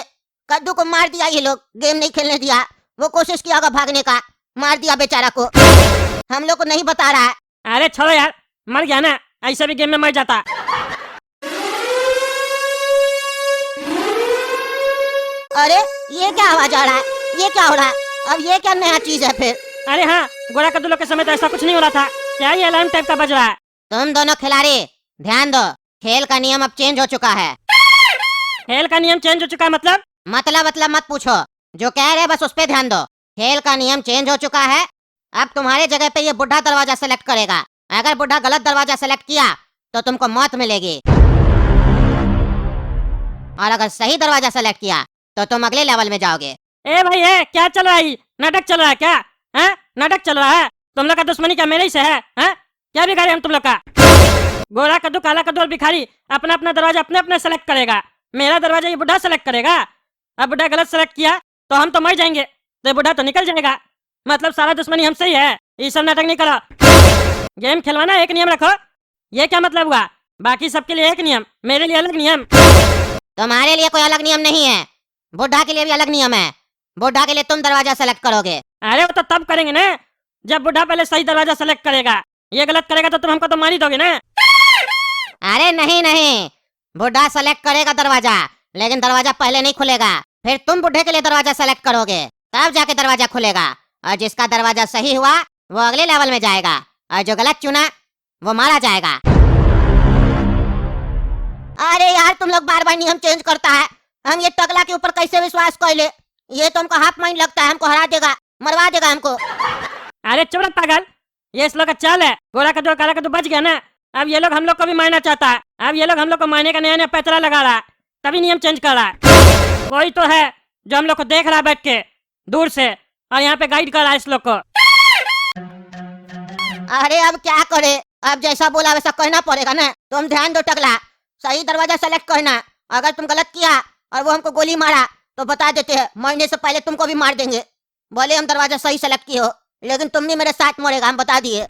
कद्दू को मार दिया ये लोग, गेम नहीं खेलने दिया। वो कोशिश किया होगा भागने का, मार दिया बेचारा को। हम लोग को नहीं बता रहा है। अरे छोड़ो यार, मर गया ना, ऐसे भी गेम में मर जाता। अरे ये क्या आवाज आ रहा है? ये क्या हो रहा है? अब ये क्या नया चीज है फिर? अरे हाँ, गोरा कद्दू लोग के समय तो ऐसा कुछ नहीं हो रहा था। क्या ये अलार्म टाइप का बज रहा है? तुम दोनों खिलाड़ी ध्यान दो, खेल का नियम अब चेंज हो चुका है। खेल का नियम चेंज हो चुका है मतलब? मतलब मत पूछो, जो कह रहे बस उस पे ध्यान दो। खेल का नियम चेंज हो चुका है। अब तुम्हारे जगह पे ये बुढ़ा दरवाजा सेलेक्ट करेगा। अगर बुढ़ा गलत दरवाजा सेलेक्ट किया तो तुमको मौत मिलेगी, और अगर सही दरवाजा सेलेक्ट किया तो तुम अगले लेवल में जाओगे। ए भाई है, क्या चल रहा है? नाटक चल रहा है क्या? हैं? नाटक चल रहा है? तुम लोग का दुश्मनी क्या मेरे ही से है? हैं? क्या बिगाड़े हम तुम लोग का? गोरा कद्दू, काला कद्दू और भिखारी अपना अपना दरवाजा अपने अपने सेलेक्ट करेगा। मेरा दरवाजा ये बुढ़ा सेलेक्ट करेगा। अब बुढ़ा गलत सेलेक्ट किया तो हम तो मर जाएंगे, तो बुढ़ा तो निकल जाएगा। मतलब सारा दुश्मनी हमसे ही है। ये सब नाटक नहीं करो। गेम खिलवाना एक नियम रखो। ये क्या मतलब हुआ? बाकी सबके लिए एक नियम, मेरे लिए अलग नियम। तुम्हारे लिए कोई अलग नियम नहीं है, बुढ़ा के लिए भी अलग नियम है। बुढ़ा के लिए तुम दरवाजा सेलेक्ट करोगे। अरे वो तो तब करेंगे ना जब बुढ़ा पहले सही दरवाजा सेलेक्ट करेगा। ये गलत करेगा तो तुम हमको तो मार ही दोगे ना। अरे नहीं, बुढ़ा सेलेक्ट करेगा दरवाजा, लेकिन दरवाजा पहले नहीं खुलेगा। फिर तुम बुढ़े के लिए दरवाजा सेलेक्ट करोगे, तब जाके दरवाजा खुलेगा। और जिसका दरवाजा सही हुआ वो अगले लेवल में जाएगा, और जो गलत चुना वो मारा जाएगा। अरे यार, तुम लोग बार बार नियम चेंज करता है। हम ये टकला के ऊपर कैसे विश्वास कर ले? ये तो हमको हाफ माइंड लगता है, हमको हरा देगा, मरवा देगा हमको। अरे चुप रह पागल, ये इस लोग का चाल है। गोरा कद्दू काला कद्दू बच गया ना, अब ये लोग हम लोग को भी मारना चाहता है। अब ये लोग हम लोग को मारने का नया नया पैतरा लगा रहा है, तभी नियम चेंज कर रहा है। कोई तो है जो हम लोग को देख रहा है बैठ के दूर से, और यहाँ पे गाइड कर रहा है इस लोग को। अरे अब क्या करे? अब जैसा बोला वैसा कहना पड़ेगा ना। तुम ध्यान दो टकला, सही दरवाजा सेलेक्ट करना। अगर तुम गलत किया और वो हमको गोली मारा तो बता देते हैं, मरने से पहले तुमको भी मार देंगे। भले हम दरवाजा सही सेलेक्ट किए हो, लेकिन तुम भी मेरे साथ मरेगा, हम बता दिए।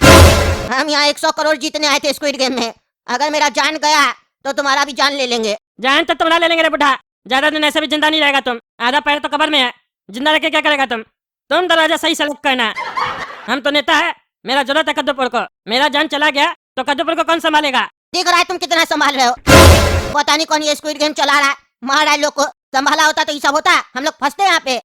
हम यहाँ 100 करोड़ जीतने आए थे स्क्विड गेम में। अगर मेरा जान गया तो तुम्हारा भी जान ले लेंगे। जान तो तुम्हारा ले लेंगे रे बुढ़ा, ज्यादा दिन ऐसे भी जिंदा नहीं रहेगा तुम। आधा पैर तो कब्र में है, जिंदा रह के क्या करेगा तुम? तुम दरवाजा सही सेलेक्ट करना। हम तो नेता है, मेरा जरूरत है कद्दूपुर को। मेरा जान चला गया तो कद्दूपुर को कौन संभालेगा? दिख रहा है तुम कितना संभाल रहे हो। पता नहीं कौन ये स्क्विड गेम चला रहा है, मार रहा है लोग को। संभाला होता तो ये सब होता, हम लोग फंसते यहाँ पे।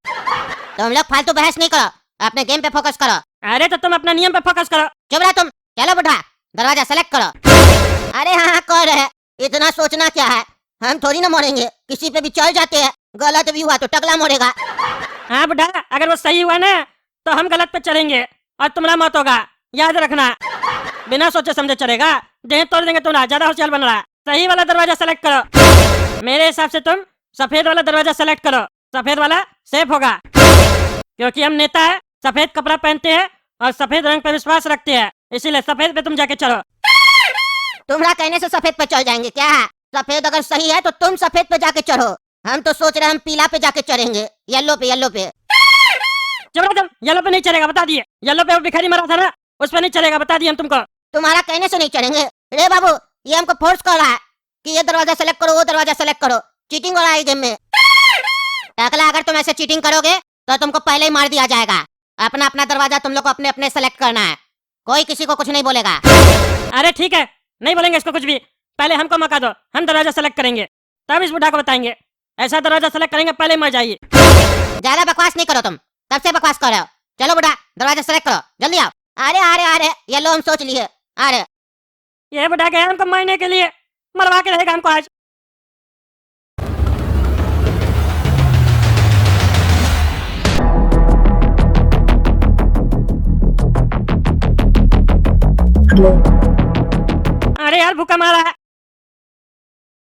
तुम लोग फालतू बहस नहीं करो, अपने गेम पे फोकस करो। अरे तो तुम अपना नियम पे फोकस करो। चुप रहा तुम। चलो बुढ़ा, दरवाजा सेलेक्ट करो। अरे हाँ कर रहे, इतना सोचना क्या है? हम थोड़ी ना मरेंगे, किसी पे भी चल जाते हैं। गलत भी हुआ तो टकला मरेगा। हाँ बुढ़ा, अगर वो सही हुआ ना तो हम गलत पे चलेंगे और तुम्हारा मौत होगा, याद रखना। बिना सोचे समझे चलेगा, देह तोड़ देंगे तुम्हारा। ज्यादा होशियार बन रहा है। सही वाला दरवाजा सेलेक्ट करो। मेरे हिसाब से तुम सफेद वाला दरवाजा सेलेक्ट करो, सफेद वाला सेफ होगा। क्योंकि हम नेता है, सफेद कपड़ा पहनते हैं और सफेद रंग पे विश्वास रखते हैं, इसीलिए सफेद पे तुम जाके चलो। तुम्हारा कहने से सफेद पे चल जाएंगे क्या? सफेद अगर सही है तो तुम सफेद पे जाके चढ़ो। हम तो सोच रहे हैं हम पीला पे जाके चढ़ेंगे, येलो पे। चलो तुम येलो पे नहीं चलेगा, बता दिए। येलो पे वो भिखारी मरा था ना, उस पे नहीं चलेगा, बता दिए हम तुमको। तुम्हारा कहने से नहीं चढ़ेंगे। रे बाबू, ये हमको फोर्स कर रहा है कि ये दरवाजा सेलेक्ट करो, वो दरवाजा सेलेक्ट करो। चीटिंग हो रहा है गेम में। टकला, अगर तुम ऐसे चीटिंग करोगे तो तुमको पहले ही मार दिया जाएगा। अपना अपना दरवाजा तुम लोग को अपने अपने सेलेक्ट करना है, कोई किसी को कुछ नहीं बोलेगा। अरे ठीक है, नहीं बोलेंगे इसको कुछ भी। पहले हमको मौका दो, हम दरवाजा सेलेक्ट करेंगे, तब इस बुढ़ा को बताएंगे। ऐसा दरवाजा सेलेक्ट करेंगे, पहले मर जाइए। ज्यादा बकवास नहीं करो तुम, तब से बकवास कर रहे हो। चलो बुढ़ा, दरवाजा सेलेक्ट करो, जल्दी आओ। अरे ये लो, हम सोच लिए। अरे ये बुढ़ा गया हमको मारने के लिए, मरवा के रहेगा हमको आज। अरे यार भूखा मारा है।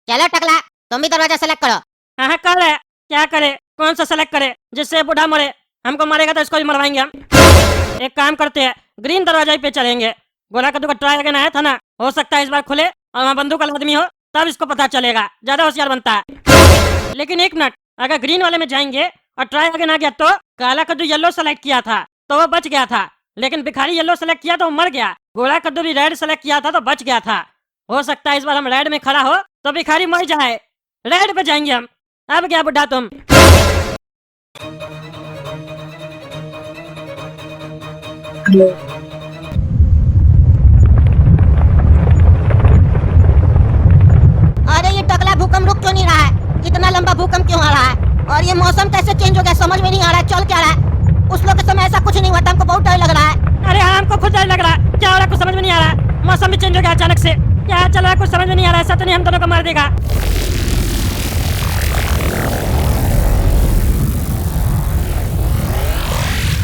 चलो टकला, तुम भी दरवाजा सेलेक्ट करो। हाँ कर रहे, क्या करे, कौन सा सेलेक्ट करे जिससे बुढ़ा मरे? हमको मारेगा तो इसको भी मरवाएंगे हम। एक काम करते हैं, ग्रीन दरवाजा पे चलेंगे। गोला कद्दू का ट्राई अगेन आया था ना, हो सकता है इस बार खुले और वहाँ बंदूक वाला आदमी हो तब इसको पता चलेगा, ज्यादा होशियार बनता है। लेकिन एक मिनट, अगर ग्रीन वाले में जाएंगे और ट्राई आगे ना गया तो काला कद्दू येलो सेलेक्ट किया था तो वो बच गया था, लेकिन भिखारी येलो सेलेक्ट किया तो वो मर गया। गोरा कद्दू भी रेड सेलेक्ट किया था तो बच गया था। हो सकता है इस बार हम रेड में खड़ा हो तो भिखारी मर जाए। रेड पे जाएंगे हम। अब क्या बुढ़ा तुम? अरे ये टकला भूकंप रुक क्यों नहीं रहा है? इतना लंबा भूकंप क्यों आ रहा है? और ये मौसम कैसे चेंज हो गया समझ में नहीं आ रहा है। चल क्या रहा है? उस लोग के समय ऐसा कुछ नहीं हुआ था, हमको बहुत डर लग रहा है। अरे हाँ, हमको खुद डर लग रहा है। क्या हो रहा है कुछ समझ में नहीं आ रहा। मौसम भी चेंज हो गया अचानक से। क्या चल रहा है कुछ समझ में नहीं आ रहा। ऐसा तो नहीं हम दोनों को मार देगा?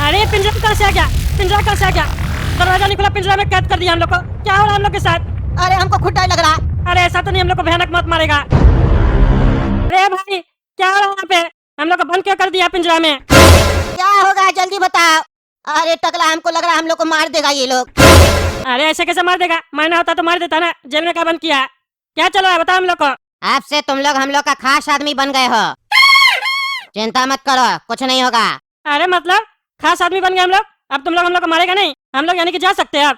अरे पिंजरा कहाँ से आ गया? पिंजरा कहाँ से आ गया? दरवाजा नहीं खुला, पिंजरा में कैद कर दिया हम लोग को। क्या हो रहा है हम लोग के साथ? अरे हमको खुद डर लग रहा है। अरे ऐसा तो नहीं हम लोग को भयानक मौत मारेगा? अरे भाई क्या हो रहा है यहाँ पे? हम लोग को बंद क्यों कर दिया पिंजरा में? क्या होगा जल्दी बताओ। अरे टकला हमको लग रहा है हम लोग को मार देगा ये लोग। अरे ऐसे कैसे मार देगा? मारना होता तो मार देता ना। जेल में क्या बंद किया? क्या चल रहा है बताओ हम लोग को। अब से तुम लोग हम लोग का खास आदमी बन गए हो। चिंता मत करो, कुछ नहीं होगा। अरे मतलब खास आदमी बन गए हम लोग? अब तुम लोग हम लोग को मारेगा नहीं? हम लोग यानी कि जा सकते हैं अब?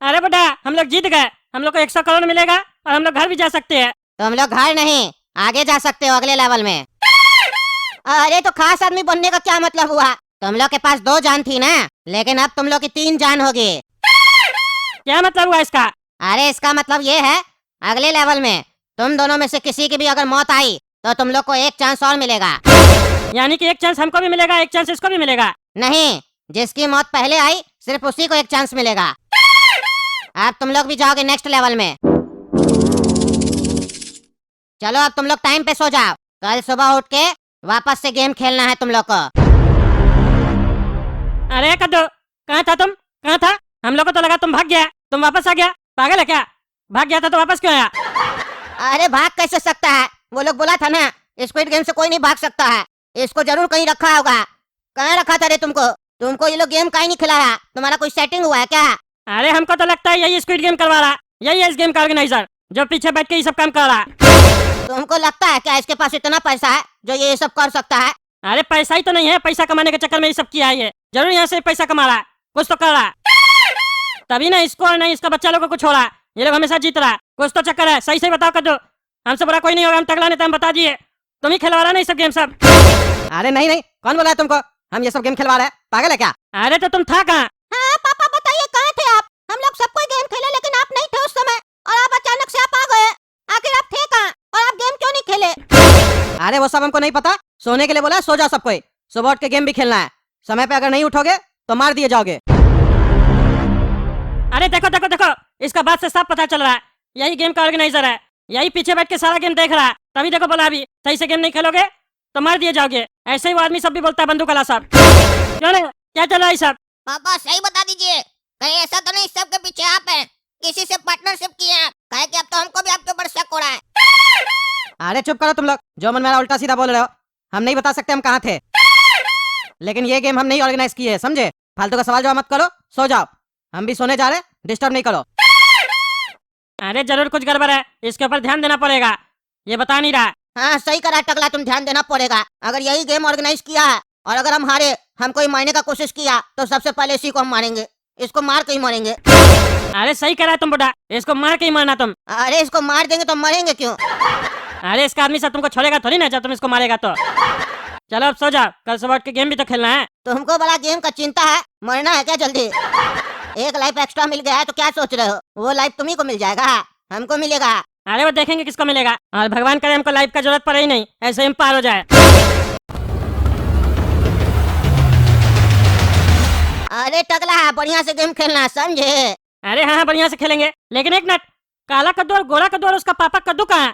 अरे बेटा हम लोग जीत गए। हम लोग को 100 करोड़ मिलेगा और हम लोग घर भी जा सकते हैं। तुम लोग घर नहीं आगे जा सकते हो अगले लेवल में। अरे तो खास आदमी बनने का क्या मतलब हुआ? तुम लोग के पास 2 जान थी ना, लेकिन अब तुम लोग की 3 जान होगी। क्या मतलब हुआ इसका? अरे इसका मतलब ये है अगले लेवल में तुम दोनों में से किसी की भी अगर मौत आई तो तुम लोग को 1 चांस और मिलेगा। यानी कि 1 चांस हमको भी मिलेगा, 1 चांस इसको भी मिलेगा? नहीं, जिसकी मौत पहले आई सिर्फ उसी को 1 चांस मिलेगा। अब तुम लोग भी जाओगे नेक्स्ट लेवल में। चलो अब तुम लोग टाइम पे सो जाओ। कल सुबह उठ के वापस से गेम खेलना है तुम लोग को। अरे कद्दू कहाँ था तुम? कहाँ था? हम लोग को तो लगा तुम भाग गया, तुम वापस आ गया। पागल है क्या? भाग गया था तो वापस क्यों आया? अरे भाग कैसे सकता है? वो लोग बोला था ना स्क्विड गेम से कोई नहीं भाग सकता है। इसको जरूर कहीं रखा होगा। कहाँ रखा था रे तुमको? तुमको ये लोग गेम का ही नहीं खिलाया। तुम्हारा कोई सेटिंग हुआ है क्या? अरे हमको तो लगता है यही स्क्विड गेम करवा रहा। यही है इस गेम का ऑर्गेनाइजर जो पीछे बैठ के ये सब काम कर रहा। तुमको लगता है क्या इसके पास इतना पैसा है जो ये सब कर सकता है? अरे पैसा ही तो नहीं है, पैसा कमाने के चक्कर में ये सब किया है। ये जरूर यहाँ से पैसा कमा रहा, कुछ तो कर रहा। तभी ना इसको और नहीं इसका बच्चा लोग को कुछ हो रहा। ये लोग हमेशा जीत रहा, कुछ तो चक्कर है। सही सही बताओ कद्दू, हमसे बड़ा कोई नहीं होगा। हम तगड़ा नहीं, हम बता दिए। तुम ही खिलवा रहा ना ये सब गेम सब। अरे नहीं नहीं, कौन बोला है तुमको हम ये सब गेम खिलवा रहे हैं? पागल है क्या? अरे तो तुम था कहाँ? हाँ पापा बताइए कहाँ थे आप? हम लोग सब कोई गेम खेले लेकिन आप नहीं थे उस समय, और आप अचानक से आप आ गए। आखिर आप थे कहाँ और आप गेम क्यों नहीं खेले? अरे वो सब हमको नहीं पता। सोने के लिए बोला, सो जाओ सब कोई। सुबह उठ के गेम भी खेलना है। समय पे अगर नहीं उठोगे तो मार दिए जाओगे। अरे देखो देखो देखो, इसका बात से साफ पता चल रहा है यही गेम का ऑर्गेनाइजर है। यही पीछे बैठ के सारा गेम देख रहा है। तभी देखो बोला अभी सही से गेम नहीं खेलोगे तो मार दिए जाओगे। ऐसे ही वो आदमी सब भी बोलता है बंदूक वाला सब। क्यों नहीं? क्या चल रहा है सब? पापा सही बता दीजिए, कहीं ऐसा तो नहीं सब के पीछे आप हैं? किसी से पार्टनरशिप की है? कहे कि अब तो हमको भी आपके ऊपर शक हो रहा है। अरे चुप करो तुम लोग, जो मन मेरा उल्टा सीधा बोल रहे हो। हम नहीं बता सकते हम कहाँ थे, लेकिन ये गेम हम नहीं ऑर्गेनाइज किए है, समझे? फालतू का सवाल जवाब मत करो, सो जाओ। हम भी सोने जा रहे, डिस्टर्ब नहीं करो। अरे जरूर कुछ गड़बड़ है, इसके ऊपर ध्यान देना पड़ेगा। ये बता नहीं रहा। हाँ सही करा टकला, तुम ध्यान देना पड़ेगा। अगर यही गेम ऑर्गेनाइज किया है और अगर हम हारे, हमको ही मारने का कोशिश किया, तो सबसे पहले इसी को हम मारेंगे। इसको मार के ही मारेंगे। अरे सही करा तुम बुढ़ा, इसको मार के ही मारना तुम। अरे इसको मार देंगे तो मरेंगे क्यों? अरे इसका आदमी सब तुमको छोड़ेगा थोड़ी ना जब तुम इसको मारेगा तो। चलो अब सो जाओ, कल सुबह उठ के गेम भी तो खेलना है। तुमको बड़ा गेम का चिंता है, मरना है क्या जल्दी? एक लाइफ एक्स्ट्रा मिल गया है तो क्या सोच रहे हो? वो लाइफ तुम्ही को मिल जाएगा, हमको मिलेगा। अरे वो देखेंगे किसको मिलेगा, और भगवान करे हमको लाइफ का जरूरत पड़े ही नहीं, ऐसे ही हम पार हो जाए। अरे टकला बढ़िया से गेम खेलना है, समझे? अरे हाँ बढ़िया से खेलेंगे, लेकिन एक मिनट, काला कद्दू और गोरा कद्दू और उसका पापा कद्दू कहाँ है?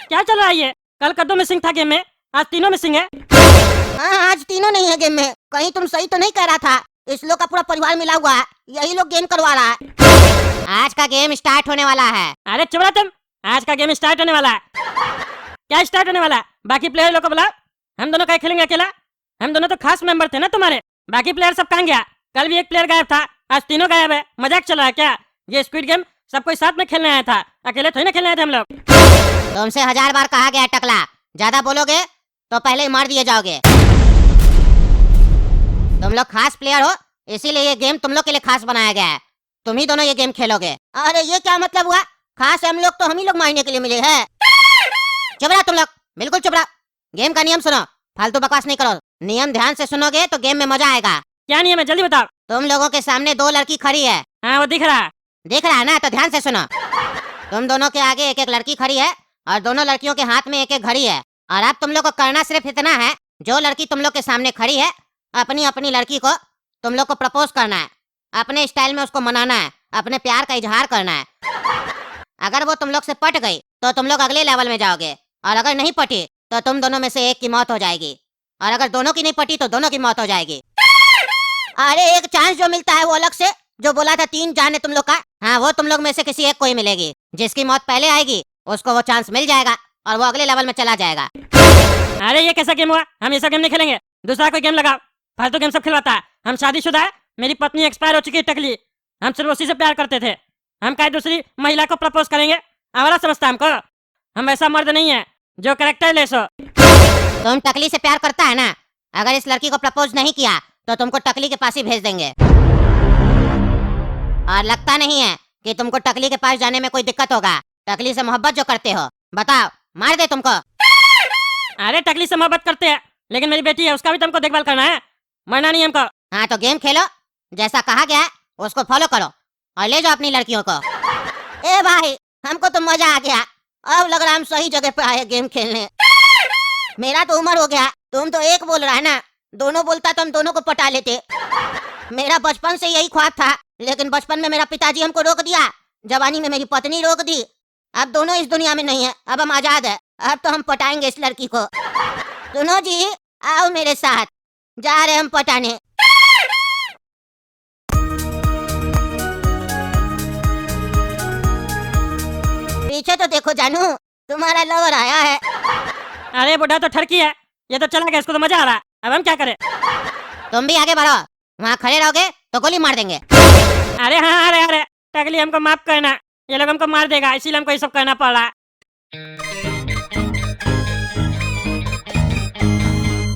क्या चल रहा है ये? कल कद्दू मिसिंग था गेम में, आज तीनों मिसिंग है। हाँ आज तीनों नहीं है गेम में। कहीं तुम सही तो नहीं कह रहा था? इस लोग का पूरा परिवार मिला हुआ है, यही लोग गेम करवा रहा है। आज का गेम स्टार्ट होने वाला है। अरे चुप रहो तुम, आज का गेम स्टार्ट होने वाला है। क्या स्टार्ट होने वाला है? बाकी प्लेयर लोग को बुलाओ, हम दोनों क्या खेलेंगे अकेला? हम दोनों तो खास मेंबर थे ना तुम्हारे। बाकी प्लेयर सब कहाँ गया? कल भी एक प्लेयर गायब था, आज तीनों गायब है। मजाक चल रहा है क्या? ये स्क्विड गेम सब कोई साथ में खेलने आया था, अकेले थोड़ी ना खेलने आए थे हम लोग। तुमसे 1000 बार कहा गया है, टकला, ज्यादा बोलोगे तो पहले ही मार दिए जाओगे। तुम लोग खास प्लेयर हो, इसीलिए ये गेम तुम लोग के लिए खास बनाया गया है। तुम ही दोनों ये गेम खेलोगे। अरे ये क्या मतलब हुआ? खास हम लोग तो हम ही लोग मारने के लिए मिले हैं। चुप रहा तुम लोग, बिल्कुल चुप रहा। गेम का नियम सुनो, फालतू बकवास नहीं करो। नियम ध्यान से सुनोगे तो गेम में मजा आएगा। क्या नियम है, जल्दी बताओ। तुम लोगों के सामने 2 लड़की खड़ी है। हाँ वो दिख रहा। दिख रहा है ना? तो ध्यान से सुनो। तुम दोनों के आगे एक एक लड़की खड़ी है और दोनों लड़कियों के हाथ में एक एक घड़ी है। और अब तुम लोग को करना सिर्फ इतना है, जो लड़की तुम लोग के सामने खड़ी है, अपनी अपनी लड़की को तुम लोग को प्रपोज करना है। अपने स्टाइल में उसको मनाना है, अपने प्यार का इजहार करना है। अगर वो तुम लोग से पट गई तो तुम लोग अगले लेवल में जाओगे, और अगर नहीं पटी तो तुम दोनों में से एक की मौत हो जाएगी, और अगर दोनों की नहीं पटी तो दोनों की मौत हो जाएगी। अरे एक चांस जो मिलता है वो अलग से, जो बोला था 3 जान है तुम लोग का, हाँ वो तुम लोग में से किसी एक को ही मिलेगी। जिसकी मौत पहले आएगी उसको वो चांस मिल जाएगा और वो अगले लेवल में चला जाएगा। अरे ये कैसा गेम हुआ? हम ये सब गेम नहीं खेलेंगे, दूसरा कोई गेम लगाओ। फालतू गेम सब खिलवाता है। हम शादीशुदा है, मेरी पत्नी एक्सपायर हो चुकी है टकली, हम सिर्फ उसी से प्यार करते थे। हम क्या दूसरी महिला को प्रपोज करेंगे? आवारा समझता है हमको? हम ऐसा मर्द नहीं है जो कैरेक्टर लेस हो। तुम टकली से प्यार करता है ना? अगर इस लड़की को प्रपोज नहीं किया तो तुमको टकली के पास ही भेज देंगे। और लगता नहीं है कि तुमको टकली के पास जाने में कोई दिक्कत होगा। टकली से मोहब्बत जो करते हो, बताओ मार दे तुमको? अरे टकली से मोहब्बत करते हैं, लेकिन मेरी बेटी है, उसका भी तुमको देखभाल करना है, मरना नहीं हमको। हाँ तो गेम खेलो, जैसा कहा गया है उसको फॉलो करो और ले जाओ अपनी लड़कियों को। ए भाई, हमको तो मजा आ गया। अब लग रहा हम सही जगह पे आए गेम खेलने। मेरा तो उम्र हो गया, तुम तो एक बोल रहा है ना, दोनों बोलता तो हम दोनों को पटा लेते। मेरा बचपन से यही ख्वाब था, लेकिन बचपन में मेरा पिताजी हमको रोक दिया, जवानी में मेरी पत्नी रोक दी। अब दोनों इस दुनिया में नहीं है, अब हम आजाद है। अब तो हम पटाएंगे इस लड़की को। सुनो जी, आओ मेरे साथ, जा रहे हम पटाने। पीछे तो देखो जानू, तुम्हारा लवर आया है। अरे बुढ़ा तो ठरकी है, ये तो चला गया, इसको तो मजा आ रहा है। अब हम क्या करें? तुम भी आगे बढ़ो, वहाँ खड़े रहोगे तो गोली मार देंगे। अरे हाँ, अरे अरे टकली हमको माफ करना, ये लोग हमको मार देगा, इसीलिए हमको ये सब करना पड़ रहा है।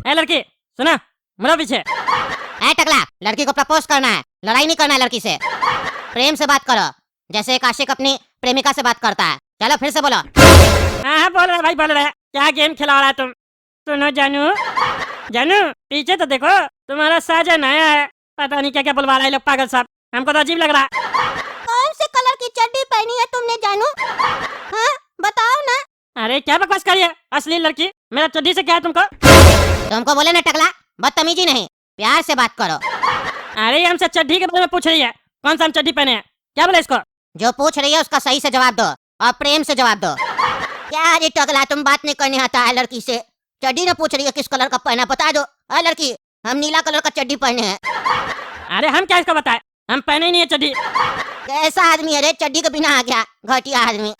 ए लड़की सुना, मुड़ो पीछे। ए टकला, लड़की को प्रपोज करना है, लड़ाई नहीं करना है लड़की से। प्रेम से बात करो, जैसे एक आशिक अपनी प्रेमिका से बात करता है। चलो फिर से बोलो। हाँ हाँ बोल रहा भाई, बोल रहा है। क्या गेम खिला रहा है तुम? सुनो जानू, जानू पीछे तो देखो, तुम्हारा साजन आया है। पता नहीं क्या क्या बुलवा रहा है लोग, पागल साहब, हमको तो अजीब लग रहा है। कौन से कलर की चड्डी पहनी है तुमने जानू? हाँ बताओ ना। अरे क्या बकवास करी है असली लड़की, मेरा चड्डी से क्या है तुमको? तुमको बोले ना टकला, बदतमीजी नहीं, प्यार से बात करो। अरे हमसे चड्डी के बारे में पूछ रही है, कौन सा हम चड्डी पहने हैं? क्या बोले इसको? जो पूछ रही है उसका सही से जवाब दो और प्रेम से जवाब दो। क्या जी टकला, तुम बात नहीं करने आता है लड़की से? चड्डी ने पूछ रही है किस कलर का पहना, बता दो। हाँ लड़की, हम नीला कलर का चड्डी पहने हैं। अरे हम क्या इसको बताए, हम पहने ही नहीं है चड्डी। कैसा आदमी है रे, चड्डी के बिना आ गया, घटिया आदमी।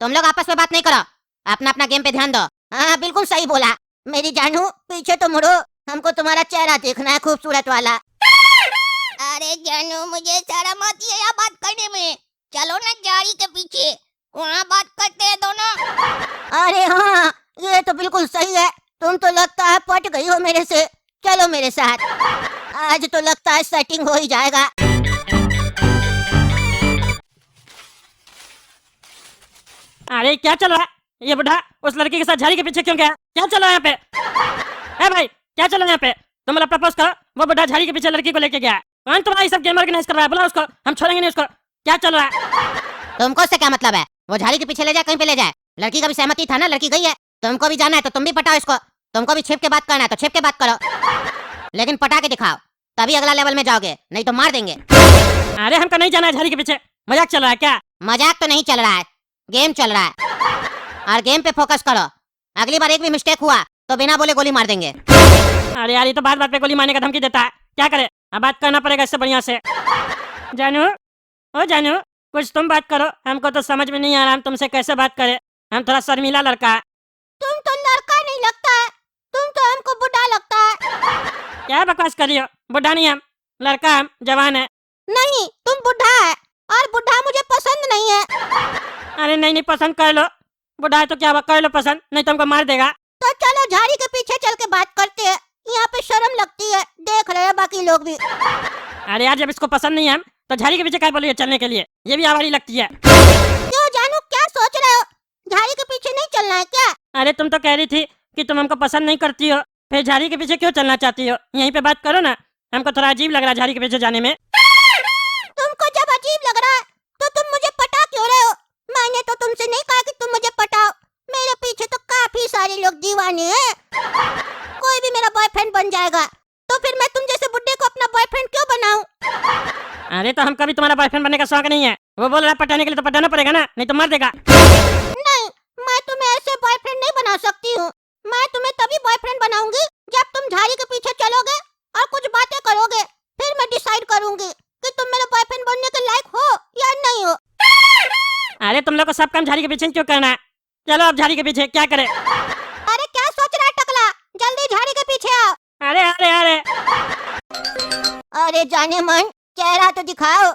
तुम लोग आपस में बात नहीं करो, अपना अपना गेम पे ध्यान दो। हाँ बिल्कुल सही बोला। मेरी जानू पीछे तो मुड़ो, हमको तुम्हारा चेहरा देखना है, खूबसूरत वाला। अरे जानू, मुझे शर्म आती है यहाँ बात करने में। चलो ना जारी के पीछे, वहाँ बात करते हैं दोनों। अरे हाँ, ये तो बिल्कुल सही है। तुम तो लगता है पट गई हो मेरे से। चलो मेरे साथ, आज तो लगता है सेटिंग हो ही जाएगा। अरे क्या चल रहा है? ये बुढ़ा उस लड़की के साथ झाड़ी के पीछे क्यों गया? क्या चल रहा है यहाँ पे? ए भाई क्या चल रहा है यहाँ पे? तुम मतलब प्रपोज करो, वो बुढ़ा झाड़ी के पीछे लड़की को लेके गया है। कौन तुम्हारा ये सब गेम ऑर्गेनाइज कर रहा है? बुला उसको, हम छोड़ेंगे नहीं उसको। क्या चल रहा है? तुमको उससे क्या मतलब है? वो झाड़ी के पीछे ले जाए, कहीं पे ले जाए, लड़की का भी सहमति था ना, लड़की गई है। तुमको भी जाना है तो तुम भी पटाओ इसको। तुमको भी छिप के बात करना है तो छिप के बात करो, लेकिन पटा के दिखाओ, तभी अगला लेवल में जाओगे, नहीं तो मार देंगे। अरे हमको नहीं जाना है झाड़ी के पीछे, मजाक चल रहा है क्या? मजाक तो नहीं चल रहा है, गेम चल रहा है, और गेम पे फोकस करो। अगली बार एक भी मिस्टेक हुआ तो बिना बोले गोली मार देंगे। अरे यार ये तो बात बात पे गोली मारने का धमकी देता है, क्या करे? अब बात करना पड़ेगा इससे बढ़िया से। जानू, ओ जानू, कुछ तुम बात करो, हमको तो समझ में नहीं आ रहा हम तुमसे कैसे बात करें। हम थोड़ा शर्मीला लड़का है। तुम तो लड़का नहीं लगता है, तुम तो हमको बुढ़ा लगता है। क्या बकवास कर रही हो? बुढ़ा नहीं हम, लड़का हम, जवान है। नहीं, तुम बुढ़ा है। और बुढ़ा मुझे पसंद नहीं है। अरे नहीं नहीं, पसंद कर लो। बुढ़ा है तो क्या हुआ, कर लो पसंद, नहीं तो हमको मार देगा। तो चलो झाड़ी के पीछे चल के बात करते हैं, यहाँ पे शर्म लगती है, देख रहे हैं बाकी लोग भी। अरे यार, जब इसको पसंद नहीं है तो झाड़ी के पीछे क्या बोलिए चलने के लिए, ये भी आवारी लगती है। क्यों जानू, क्या सोच रहे हो? झाड़ी के पीछे नहीं चलना है क्या? अरे तुम तो कह रही थी कि तुम हमको पसंद नहीं करती हो, फिर झाड़ी के पीछे क्यों चलना चाहती हो? यहीं पे बात करो ना, हमको थोड़ा अजीब लग रहा है झाड़ी के पीछे जाने में। तुमको जब अजीब लग रहा है तो तुम मुझे पटा क्यों रहे हो? मैंने तो तुमसे नहीं कहा कि तुम मुझे पटाओ, मेरे पीछे तो काफी सारे लोग दीवाने हैं। कोई भी मेरा बॉयफ्रेंड बन जाएगा, तो फिर मैं तुम जैसे बुड्ढे को अपना बॉयफ्रेंड क्यों बनाऊं? अरे तो हमका भी तुम्हारा बॉयफ्रेंड बनने का शौक नहीं है, वो बोल रहा है पटाने के लिए तो पटाना पड़ेगा ना, नहीं तो मार देगा। नहीं, मैं तुम्हें ऐसे बॉयफ्रेंड नहीं बना सकती हूँ। मैं तुम्हें तभी बॉयफ्रेंड बनाऊंगी जब तुम झाड़ी के पीछे चलोगे और कुछ बातें करोगे, फिर मैं डिसाइड करूंगी कि तुम मेरे बॉयफ्रेंड बनने के लायक हो या नहीं हो। अरे तुम लोग को सब काम झाड़ी के पीछे क्यों करना है? चलो अब झाड़ी के पीछे क्या करे। अरे क्या सोच रहा है टकला, जल्दी झाड़ी के पीछे आओ। अरे अरे अरे अरे जाने मन, चेहरा तो दिखाओ,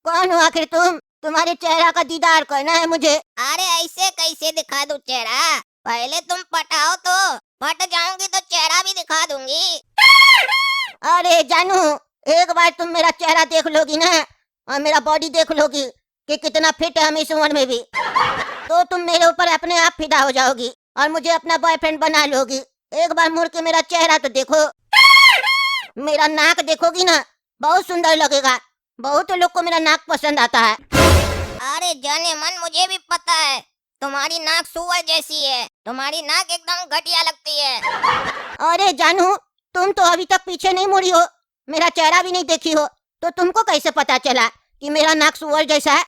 कौन हो आखिर तुम? तुम्हारे चेहरा का दीदार करना है मुझे। अरे ऐसे कैसे दिखा दूं चेहरा? पहले तुम पटाओ तो, पट जाऊंगी तो चेहरा भी दिखा दूंगी। अरे जानू, एक बार तुम मेरा चेहरा देख लोगी ना और मेरा बॉडी देख लोगी कि कितना फिट है हम इस उम्र में भी, तो तुम मेरे ऊपर अपने आप फिदा हो जाओगी और मुझे अपना बॉयफ्रेंड बना लोगी। एक बार मुड़ के मेरा चेहरा तो देखो, मेरा नाक देखोगी ना, बहुत सुंदर लगेगा। बहुत लोग को मेरा नाक पसंद आता है। अरे जाने मन, मुझे भी पता है तुम्हारी नाक सुअर जैसी है, तुम्हारी नाक एकदम घटिया लगती है। अरे जानू, तुम तो अभी तक पीछे नहीं मुड़ी हो, मेरा चेहरा भी नहीं देखी हो, तो तुमको कैसे पता चला कि मेरा नाक सुअर जैसा है?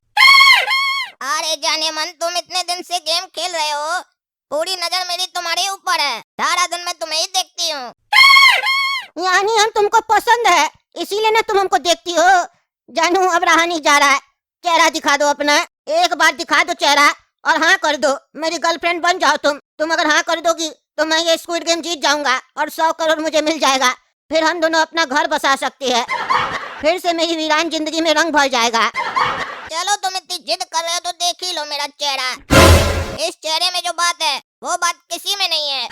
अरे जाने मन, तुम इतने दिन से गेम खेल रहे हो, पूरी नजर मेरी तुम्हारे ऊपर है, सारा दिन मैं तुम्हें ही देखती हूँ। यानी हम तुमको पसंद है, इसीलिए ना तुम हमको देखती हो। जानू, अब रहा नहीं जा रहा है, चेहरा दिखा दो अपना, एक बार दिखा दो चेहरा और हाँ कर दो, मेरी गर्लफ्रेंड बन जाओ तुम अगर हाँ कर दोगी तो मैं ये स्क्विड गेम जीत जाऊंगा और 100 करोड़ मुझे मिल जाएगा, फिर हम दोनों अपना घर बसा सकते हैं, फिर से मेरी वीरान जिंदगी में रंग भर जाएगा। चलो तुम इतनी जिद कर रहे हो तो देख ही लो मेरा चेहरा। इस चेहरे में जो बात है वो बात किसी में नहीं है।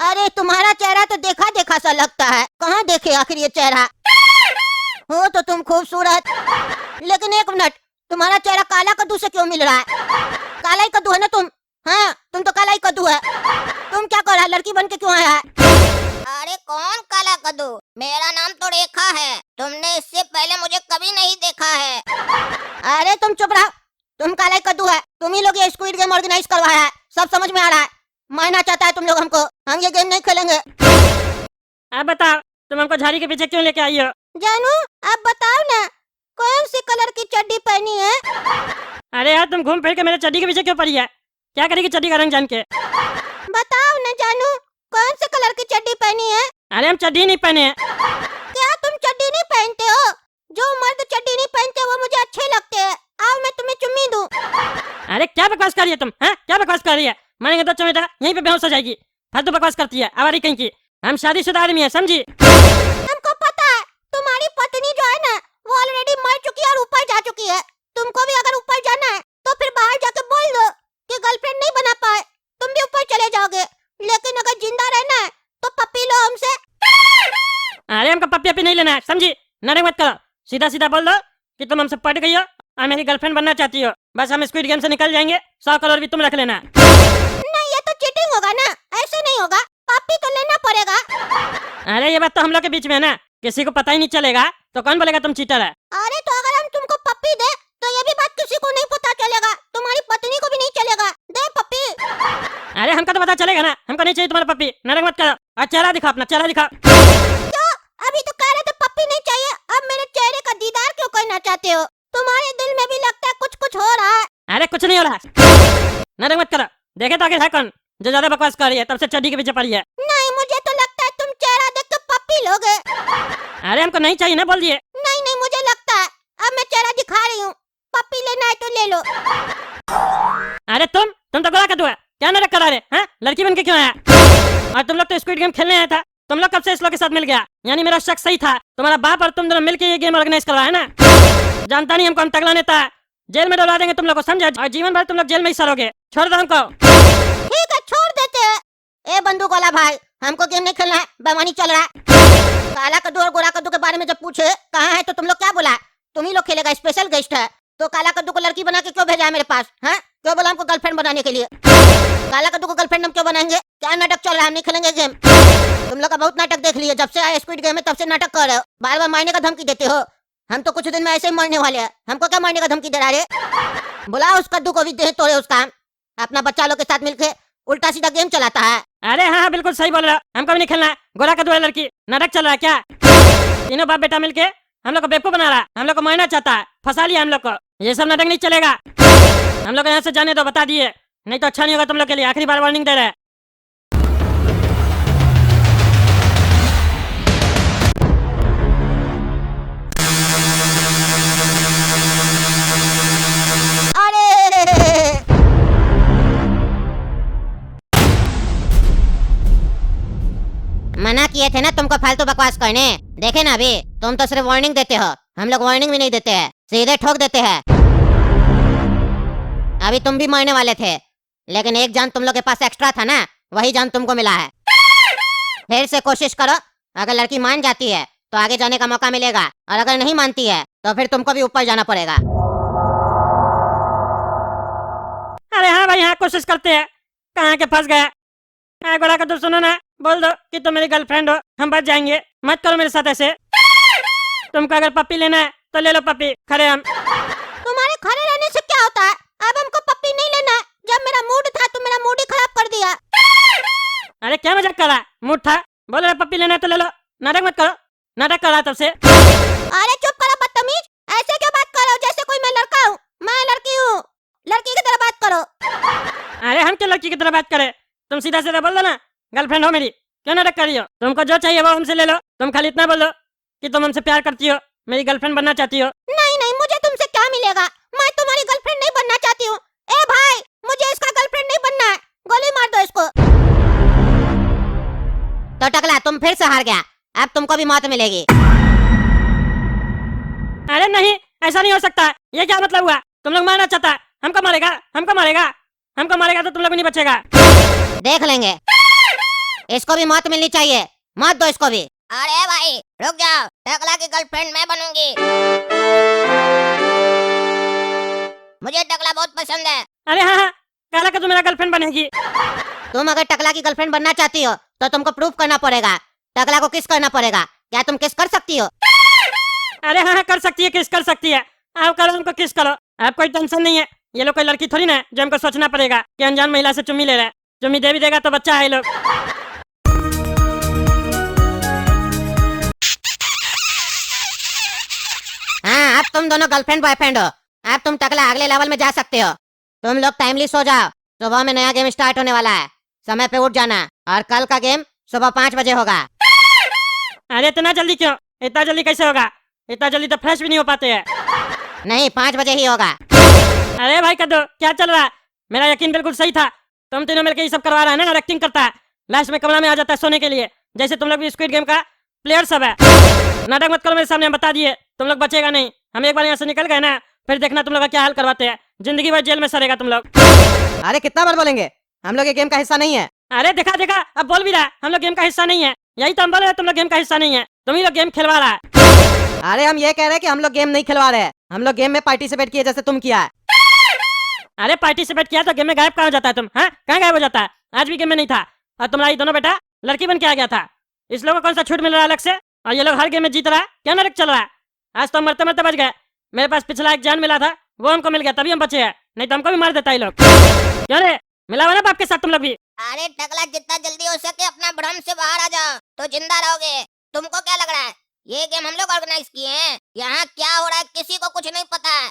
अरे तुम्हारा चेहरा तो देखा देखा सा लगता है, कहाँ देखे आखिर ये चेहरा? हो तो तुम खूबसूरत, लेकिन एक मिनट, तुम्हारा चेहरा काला कद्दू से क्यों मिल रहा है? काला ही कद्दू है ना तुम? हाँ, तुम तो काला ही कद्दू है। तुम क्या कर रहा है, लड़की बन के क्यों आया है? अरे कौन काला कद्दू? मेरा नाम तो रेखा है, तुमने इससे पहले मुझे कभी नहीं देखा है। अरे तुम चुप रहो, तुम काला ही कद्दू है, तुम ही लोग ये स्क्विड गेम ऑर्गेनाइज करवाया है, सब समझ में आ रहा है। मारना चाहता है तुम लोग हमको, हम ये गेम नहीं खेलेंगे। अब बताओ, तुम हमको झाड़ी के पीछे क्यों लेके आई हो? जानू, अब बताओ ना, कौन सी कलर की चड्डी पहनी है? अरे यार, तुम घूम फिर के मेरे चड्डी के पीछे क्यों पड़ी है? क्या करेगी चड्डी का रंग जान के? बताओ ना जानू, कौन से कलर की चड्डी पहनी है? अरे हम चड्डी नहीं पहने हैं। क्या तुम चड्डी नहीं पहनते हो? जो मर्द चड्डी नहीं पहनते वो मुझे अच्छे लगते हैं, आओ मैं तुम्हें चुम्मी दूं। अरे क्या बकवास कर रही है तुम? हाँ, क्या बकवास कर रही है? मारेंगे तो चमेटा यहीं पे बेहोश हो जाएगी। फालतू बकवास करती है, आवारी कहीं की। हम शादीशुदा आदमी है, समझी? हमको पता है, तुम्हारी पत्नी जो है ना वो ऑलरेडी मर चुकी है और ऊपर जा चुकी है। तुमको भी अगर ऊपर जाना है तो फिर बाहर जाके बोल दो कि गर्लफ्रेंड नहीं बना पाए, तुम भी ऊपर चले जाओगे। लेकिन अगर जिंदा रहना है तो पप्पी लो हमसे। अरे हमको पप्पी अपी नहीं लेना है, समझी? नाटक मत करो, सीधा सीधा बोल दो कि तुम हमसे पट गई हो और मेरी गर्लफ्रेंड बनना चाहती हो। बस हम स्क्विड गेम से निकल जाएंगे, 100 करोड़ भी तुम रख लेना। नहीं, ये तो चीटिंग होगा ना, ऐसे नहीं होगा, पप्पी तो लेना पड़ेगा। अरे ये बात तो हम लोग के बीच में है ना, किसी को पता ही नहीं चलेगा तो कौन बोलेगा तुम चीटर है? अरे तो अगर हम तुमको पप्पी दे तो ये भी बात किसी को नहीं पता चलेगा, तुम्हारी पत्नी को भी नहीं चलेगा। दे पप्पी। अरे हमको तो पता चलेगा ना, हमको नहीं चाहिए तुम्हारा पप्पी। नाटक मत करो और चेहरा दिखाओ, अपना चेहरा दिखाओ। क्यों? अभी तो कह रहे थे पप्पी नहीं चाहिए, अब मेरे चेहरे का दीदार क्यों करना चाहते हो? तुम्हारे दिल में भी लगता है कुछ कुछ हो रहा है। अरे कुछ नहीं हो रहा, नाटक मत करो। देखे तो आगे है कौन जो ज्यादा बकवास कर रही है, तब से चड्डी के पीछे पड़ी है। नहीं, मुझे तो लगता है तुम चेहरा देख के पप्पी लोगे। अरे हमको नहीं चाहिए ना, बोल दिए। नहीं नहीं, मुझे लगता है, अब मैं चेहरा दिखा रही हूँ, पप्पी लेना है तो ले लो। अरे तुम तो गोला कद्दू है, क्या नाटक करा रहे हैं? लड़की बन के क्यों आया? और तुम लोग तो स्क्विड गेम खेलने आया था, तुम लोग कब से इस लोग के साथ मिल गया? यानी मेरा शक सही था, तुम्हारा बाप और तुम दोनों मिलकर ये गेम ऑर्गेनाइज करवाया ना? जानता नहीं हमको, हम तगड़ा नेता है। जेल में डलवा देंगे तुम लोग को, समझे? और जीवन भर तुम लोग जेल में ही सरोगे। छोड़ दो हमको। ठीक है, छोड़ देते हैं। ए बंदूक वाला भाई, हमको गेम नहीं खेलना है, बेईमानी चल रहा है। काला कद्दू और गोरा कद्दू के बारे में जब पूछे कहाँ है तो तुम लोग क्या बोला? तुम ही लोग खेलेगा, स्पेशल गेस्ट है। तो काला कद्दू को लड़की बना के क्यों भेजा है मेरे पास? हैं? क्यों बोला हमको गर्लफ्रेंड बनाने के लिए? काला कद्दू को गर्लफ्रेंड हम क्यों बनाएंगे? क्या नाटक चल रहा है? हम नहीं खेलेंगे गेम। तुम लोग का बहुत नाटक देख लिए, जब से आया स्क्विड गेम में तब से नाटक कर रहे हो। बार बार मारने का धमकी देते हो। हम तो कुछ दिन में ऐसे ही मरने वाले हैं, हमको क्या मारने का धमकी दे रहा है? बुलाओ उस कद्दू को भी, दे तोड़े उसका। अपना बच्चा लोग के साथ मिलके उल्टा सीधा गेम चलाता है। अरे हाँ बिल्कुल सही बोल रहे हो, हमको भी नहीं खेलना है। गोरा कद्दू वाला लड़की नाटक चल रहा है क्या? तीनों बाप बेटा मिलके हम लोग को बेवकूफ बना रहा है, हम लोग को मारना चाहता है, फंसा लिया हम लोग को। ये सब नाटक नहीं चलेगा, हम लोग यहाँ से जाने दो, बता दिए, नहीं तो अच्छा नहीं होगा तुम लोग के लिए। आखिरी बार वार्निंग दे रहे हैं। मना किए थे ना तुमको फालतू बकवास करने। देखे ना अभी, तुम तो सिर्फ वार्निंग देते हो, हम लोग वार्निंग भी नहीं देते हैं, सीधे ठोक देते हैं। अभी तुम भी मरने वाले थे, लेकिन एक जान तुम लोग के पास एक्स्ट्रा था ना, वही जान तुमको मिला है। फिर से कोशिश करो, अगर लड़की मान जाती है तो आगे जाने का मौका मिलेगा, और अगर नहीं मानती है तो फिर तुमको भी ऊपर जाना पड़ेगा। अरे हाँ भाई, यहाँ कोशिश करते हैं, कहाँ के फंस गया। गोरा कद्दू सुनो ना, बोल दो कि तुम मेरी गर्लफ्रेंड हो, हम बच जाएंगे। मत करो मेरे साथ ऐसे। तुमको अगर पप्पी लेना है तो ले लो पप्पी, खड़े हम। तुम्हारे खड़े रहने से क्या होता है? अब हमको पप्पी नहीं लेना है। जब मेरा मूड था तो मेरा मूड ही खराब कर दिया। अरे क्या मजाक कर रहा है? मूड था, बोल रहे पप्पी लेना है तो ले लो। नाटक मत करो, नाटक कर रहा है तब से। अरे चुप करो बदतमीज, ऐसे क्यों बात करो जैसे कोई मैं लड़का हूँ? मैं लड़की हूँ, लड़की की तरह बात करो। अरे हम क्यों लड़की की तरह बात करें? तुम सीधा सीधा बोल दो ना, गर्लफ्रेंड हो मेरी, क्यों नाटक कर रही हो? तुमको जो चाहिए वो हमसे ले लो। तुम खाली इतना बोल दो कि तुम हमसे प्यार करती हो, मेरी गर्लफ्रेंड बनना चाहती हो। नहीं नहीं, मुझे तुमसे क्या मिलेगा? मैं तुम्हारी गर्लफ्रेंड नहीं बनना चाहती हूँ। ए भाई, मुझे इसका गर्लफ्रेंड नहीं बनना है, गोली मार दो इसको। तो टकला, तुम फिर से हार गया, अब तुमको भी मौत मिलेगी। अरे नहीं, ऐसा नहीं हो सकता। ये क्या मतलब हुआ? तुम लोग मारना चाहता है, हमको मारेगा, हमको मारेगा, हमको मारेगा तो तुम लोग नहीं बचेगा। देख लेंगे, इसको भी मौत मिलनी चाहिए, मौत दो इसको भी। अरे भाई रुक जाओ, टकला की गर्लफ्रेंड मैं बनूंगी। मुझे टकला बहुत पसंद है। अरे हाँ हाँ, काला कद्दू मेरा गर्लफ्रेंड बनेगी। तुम अगर टकला की गर्लफ्रेंड बनना चाहती हो तो तुमको प्रूफ करना पड़ेगा, टकला को किस करना पड़ेगा। क्या तुम किस कर सकती हो? अरे हाँ हाँ, कर सकती है, किस कर सकती है। आप करो, उनको किस करो, आप कोई टेंशन नहीं है। ये लोग कोई लड़की थोड़ी ना है जो हमको सोचना पड़ेगा कि अनजान महिला से चुम्मी ले रहा है। चुम्मी दे भी देगा तो बच्चा है ये लोग। हाँ, अब तुम दोनों गर्लफ्रेंड बॉयफ्रेंड हो। अब तुम टकला अगले लेवल में जा सकते हो। तुम लोग टाइमली सो जाओ, सुबह में नया गेम स्टार्ट होने वाला है, समय पे उठ जाना, और कल का गेम सुबह 5 बजे होगा। अरे इतना जल्दी क्यों? इतना जल्दी कैसे होगा? इतना जल्दी तो फ्रेश भी नहीं हो पाते हैं। नहीं, 5 बजे ही होगा। अरे भाई कद्दू, क्या चल रहा है? मेरा यकीन बिल्कुल सही था, तुम तीनों मिलकर ये सब करवा रहा है ना, और एक्टिंग करता है। लास्ट में कमरा में आ जाता है सोने के लिए, जैसे तुम लोग भी स्क्विड गेम का प्लेयर सब है। नाटक मत करो मेरे सामने, हम बता दिए, तुम लोग बचेगा नहीं। हम एक बार यहाँ से निकल गए ना, फिर देखना तुम लोग का क्या हाल करवाते हैं। जिंदगी भर जेल में सरेगा तुम लोग। अरे कितना बार बोलेंगे, हम लोग ये गेम का हिस्सा नहीं है। अरे देखा देखा, अब बोल भी रहा है हम लोग गेम का हिस्सा नहीं है। यही तो हम बोल रहे हैं, तुम लोग गेम का हिस्सा नहीं है, तुम ही लोग गेम खिलवा रहा है। अरे हम ये कह रहे हैं कि हम लोग गेम नहीं खिलवा रहे हैं, हम लोग गेम में पार्टिसिपेट किए जैसे तुम किया है। अरे पार्टिसिपेट किया तो गेम में गायब कहाँ हो जाता है तुम? हाँ, कहाँ गायब हो जाता है? आज भी गेम में नहीं था, और तुम्हारी दोनों बेटा लड़की बन के आ गया था। इस लोगों को कौन सा छूट मिल रहा है अलग से? और ये लोग हर गेम में जीत रहा है, क्या नाटक चल रहा है? आज तो मरते मरते बच गए। मेरे पास पिछला एक जान मिला था, वो हमको मिल गया, तभी हम बचे हैं, नहीं तो हमको भी मार देता ये लोग। क्यों रे, मिला हुआ ना बाप के साथ तुम लोग भी? अरे टकला, जितना जल्दी हो सके अपना भ्रम से बाहर आ जाओ तो जिंदा रहोगे। तुमको क्या लग रहा है ये गेम हम लोग ऑर्गेनाइज किए हैं? यहाँ क्या हो रहा है किसी को कुछ नहीं पता है।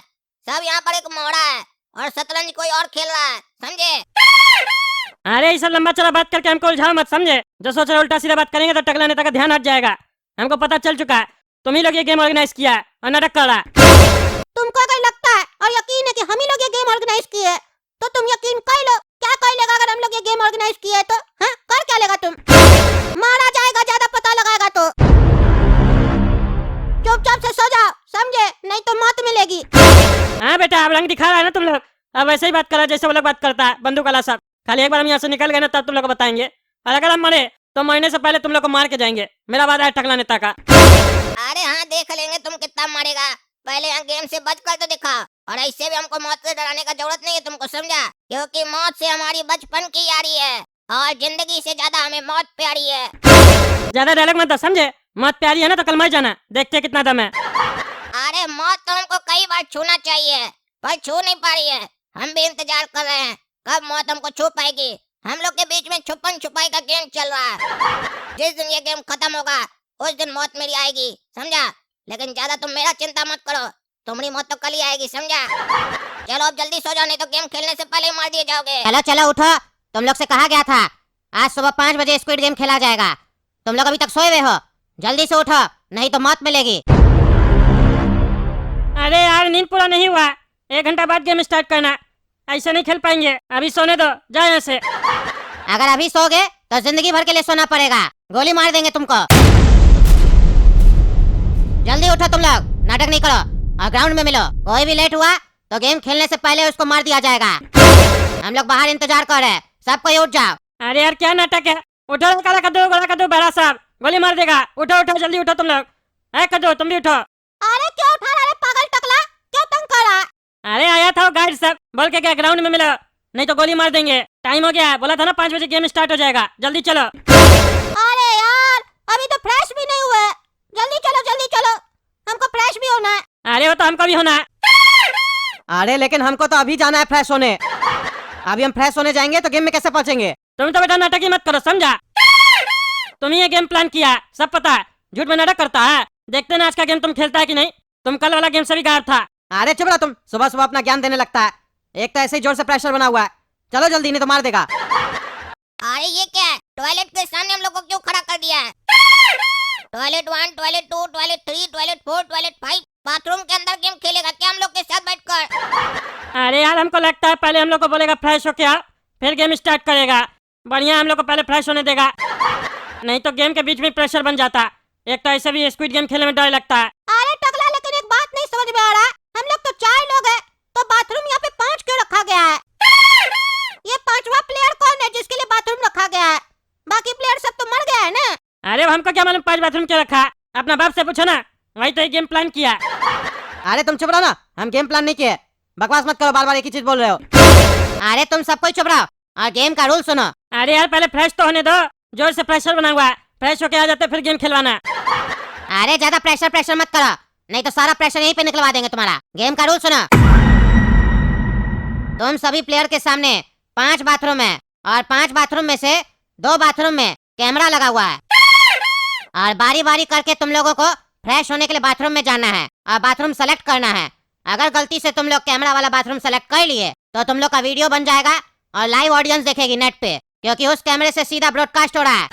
सब यहाँ पर एक मोहरा है और शतरंज कोई और खेल रहा है, समझे? अरे ये सब लंबा चला बात करके हमको उलझाओ मत, समझे? जो सोच रहे उल्टा सीधा बात करेंगे तो टकला नेता का ध्यान हट जाएगा। हमको पता चल चुका है, तुम ही लोग ये गेम ऑर्गेनाइज किया है और नाटक कर रहा है। तुमको अगर लगता है और यकीन है कि हम ही लोग ये गेम ऑर्गेनाइज किए हैं, तो तुम यकीन कर लो। क्या कर लेगा अगर हम लोग ये गेम ऑर्गेनाइज किए है तो? हाँ, कर क्या लेगा तुम? मारा जाएगा, ज्यादा पता लगाएगा तो। चुपचाप से सो जाओ, समझे? नहीं तो मौत मिलेगी। मिलेगी। हाँ बेटा, अब रंग दिखा रहा है ना तुम लोग। अब वैसे ही बात करा जैसे वो लोग बात करता है, बंदूक वाला सब। खाली एक बार हम यहाँ से निकल गए ना तब तुम लोग को बताएंगे। और अगर हम मरे तो मरने से पहले तुम लोग को मार के जाएंगे, मेरा वादा है टकला नेता का। अरे हाँ, देख लेंगे तुम कितना मारेगा। पहले यहाँ गेम से बच कर तो दिखा। और ऐसे भी हमको मौत से डराने का जरूरत नहीं है, तुमको समझा? क्योंकि मौत से हमारी बचपन की यारी है और जिंदगी से ज्यादा हमें मौत प्यारी है। ज्यादा डायलॉग मत दो, समझे? मौत प्यारी है ना तो कल मर जाना, देखते हैं कितना दम है। अरे मौत तो हमको कई बार छूना चाहिए पर छू नहीं पा रही है। हम भी इंतजार कर रहे हैं कब मौत हमको छू पाएगी। हम लोग के बीच में छुपन छुपाई का गेम चल रहा है। जिस दिन ये गेम खत्म होगा उस दिन मौत मेरी आएगी, समझा? लेकिन ज्यादा तुम मेरा चिंता मत करो, तुम्हारी मौत तो कल ही आएगी, समझा? चलो अब जल्दी सो जाओ, नहीं तो गेम खेलने से पहले ही मार दिए जाओगे। चलो चलो उठो, तुम लोग से कहा गया था आज सुबह 5 बजे स्क्विड गेम खेला जाएगा। तुम लोग अभी तक सोए हुए हो, जल्दी से उठो नहीं तो मौत मिलेगी। अरे यार, नींद पूरा नहीं हुआ, 1 घंटा बाद गेम स्टार्ट करना। ऐसे नहीं खेल पाएंगे, अभी सोने दो, जाओ यहाँ से। अगर अभी सोगे तो जिंदगी भर के लिए सोना पड़ेगा, गोली मार देंगे तुमको। जल्दी उठो तुम लोग, नाटक नहीं करो और ग्राउंड में मिलो। कोई भी लेट हुआ तो गेम खेलने से पहले उसको मार दिया जाएगा। हम लोग बाहर इंतजार कर रहे हैं, सबको ये उठ जाओ। अरे यार क्या नाटक है, उठो काला कद्दू, गोला कद्दू, बड़ा साहब गोली मार देगा। उठो उठो जल्दी उठो तुम लोग। है कद्दू, तुम भी उठो। अरे क्यों उठा रहा है पागल टकला, क्यों तंग कर रहा है? अरे आया था गाइड साहब, बोल के क्या ग्राउंड में मिलो नहीं तो गोली मार देंगे। टाइम हो गया है, बोला था ना 5 बजे गेम स्टार्ट हो जाएगा, जल्दी चलो। अरे यार अभी तो फ्रेश भी नहीं हुए, जल्दी चलो जल्दी चलो, हमको फ्रेश भी होना है। अरे वो तो हमको भी होना है। अरे लेकिन हमको तो अभी जाना है फ्रेश होने। अभी हम फ्रेश होने जाएंगे तो गेम में कैसे पहुंचेंगे? तुम तो बेटा नाटक ही मत करो, समझा? तुम ही ये गेम प्लान किया, सब पता है। झूठ में नाटक करता है। देखते ना आज का गेम तुम खेलता है कि नहीं। तुम कल वाला गेम से भी गायब था। अरे चुप रहो तुम, सुबह सुबह अपना ज्ञान देने लगता है। एक तो ऐसे ही जोर से प्रेशर बना हुआ है, चलो जल्दी नहीं तो मार देगा। अरे ये क्या है? टॉयलेट के सामने हम लोग को क्यों खड़ा कर दिया है? Toilet 1, toilet 2, toilet 3, toilet 4, toilet 5, bathroom के अंदर गेम खेलेगा क्या हम लोग के साथ बैठकर? अरे यार हमको लगता है पहले हम लोग को बोलेगा फ्रेश हो क्या, फिर गेम स्टार्ट करेगा। बढ़िया हम लोग को पहले फ्रेश होने देगा, नहीं तो गेम के बीच में प्रेशर बन जाता। एक तो ऐसे भी स्क्विड गेम खेलने में डर लगता है। अरे टकला लेकिन एक बात नहीं समझ में आ रहा है, हम लोग तो 4 लोग हैं तो बाथरूम यहाँ पे 5 क्यों रखा गया है? ये 5वां प्लेयर कौन है जिसके लिए बाथरूम रखा गया है? बाकी प्लेयर सब तो मर गया है ना। अरे हमको क्या मालूम 5 बाथरूम क्यों रखा, अपना बाप से पूछो ना, वही तो ये गेम प्लान किया। अरे तुम चुप रहो ना, हम गेम प्लान नहीं किए। बकवास मत करो, बार बार एक ही चीज बोल रहे हो। अरे तुम सबको चुप रहो और गेम का रूल सुनो। अरे यार पहले फ्रेश तो होने दो, जोर से प्रेशर बना हुआ है। फ्रेश होके आ जाते फिर गेम खिलवाना। अरे ज्यादा प्रेशर मत करो, नहीं तो सारा प्रेशर यहीं पे निकलवा देंगे तुम्हारा। गेम का रूल सुनो, तुम सभी प्लेयर के सामने 5 बाथरूम है और 5 बाथरूम में से 2 बाथरूम में कैमरा लगा हुआ है और बारी बारी करके तुम लोगों को फ्रेश होने के लिए बाथरूम में जाना है और बाथरूम सेलेक्ट करना है। अगर गलती से तुम लोग कैमरा वाला बाथरूम सेलेक्ट कर लिए तो तुम लोग का वीडियो बन जाएगा और लाइव ऑडियंस देखेगी नेट पे, क्योंकि उस कैमरे से सीधा ब्रॉडकास्ट हो रहा है।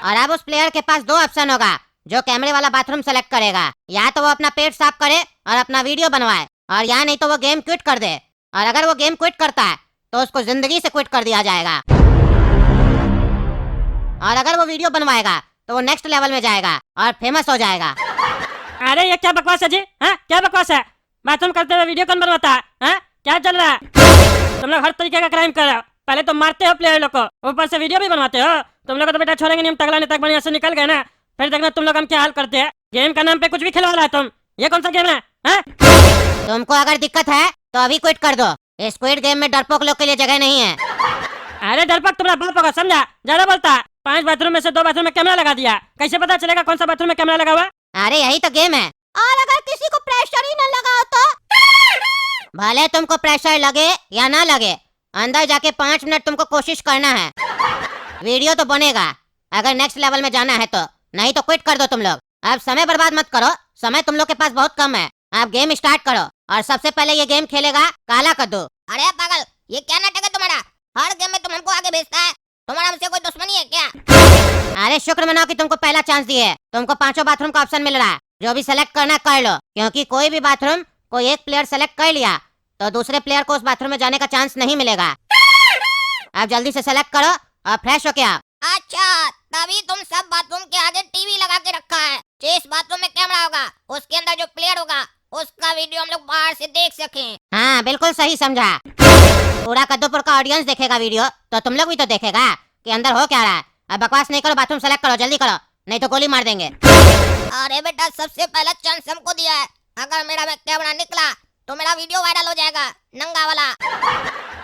और अब उस प्लेयर के पास 2 ऑप्शन होगा जो कैमरे वाला बाथरूम सेलेक्ट करेगा, या तो वो अपना पेट साफ करे और अपना वीडियो बनवाए, और या नहीं तो वो गेम क्विट कर दे। और अगर वो गेम क्विट करता है तो उसको जिंदगी से क्विट कर दिया जाएगा, और अगर वो वीडियो बनवाएगा तो वो नेक्स्ट लेवल में जाएगा और फेमस हो जाएगा। अरे ये क्या बकवास है जी, हाँ क्या बकवास है? बाथरूम करते हुए वीडियो कौन बनवाता है? हाँ क्या चल रहा है? तुम लोग हर तरीके का क्राइम कर रहे हो। पहले तो मारते हो प्लेयर लोग को, ऊपर से वीडियो भी बनवाते हो। तुम लोग तो बेटा छोड़ेंगे नहीं, हम तगला नेता बढ़िया से निकल गए ना, फिर देखना तुम लोग हम क्या हाल करते हैं। गेम का नाम पे कुछ भी खिलवा रहा है तुम, ये कौन सा गेम है? हाँ? तुमको अगर दिक्कत है तो अभी क्विट कर दो, स्क्विड गेम में डरपोक लोग के लिए जगह नहीं है। अरे डरपोक तुम्हारा बाप होगा, समझा? ज्यादा बोलता है। 5 बाथरूम में से 2 बाथरूम में कैमरा लगा दिया, कैसे पता चलेगा कौन सा बाथरूम में कैमरा लगा हुआ? अरे यही तो गेम है। और अगर किसी को प्रेशर ही न लगाओ तो? भले तुमको प्रेशर लगे या ना लगे, अंदर जाके 5 मिनट तुमको कोशिश करना है। वीडियो तो बनेगा अगर नेक्स्ट लेवल में जाना है तो, नहीं तो क्विट कर दो तुम लोग। अब समय बर्बाद मत करो, समय तुम लोग के पास बहुत कम है। आप गेम स्टार्ट करो और सबसे पहले ये गेम खेलेगा काला कद्दू। अरे पागल, ये क्या नाटक है तुम्हारा? हर गेम में तुम हमको आगे भेजता है, तुम्हारा हमसे कोई दुश्मनी है क्या? अरे शुक्र मनाओ कि तुमको पहला चांस दिए, तुमको 5 बाथरूम का ऑप्शन मिल रहा है। जो भी सेलेक्ट करना कर लो, क्योंकि कोई भी बाथरूम कोई एक प्लेयर सेलेक्ट कर लिया तो दूसरे प्लेयर को उस बाथरूम में जाने का चांस नहीं मिलेगा। अब जल्दी से सेलेक्ट करो और फ्रेश हो के आओ। अच्छा, तभी तुम सब बाथरूम के आगे टीवी लगा के रखा है। जिस बाथरूम में कैमरा होगा उसके अंदर जो प्लेयर होगा उसका वीडियो हम लोग बाहर से देख सकें। हाँ बिल्कुल सही समझा। पूरा कद्दूपुर का ऑडियंस देखेगा वीडियो तो तुम लोग भी तो देखेगा कि अंदर हो क्या रहा है। अब बकवास नहीं करो, बाथरूम सेलेक्ट करो, जल्दी करो, नहीं तो गोली मार देंगे। अरे बेटा, सबसे पहला चांस हमको दिया है। अगर मेरा कैमरा निकला तो मेरा वीडियो वायरल हो जाएगा, नंगा वाला।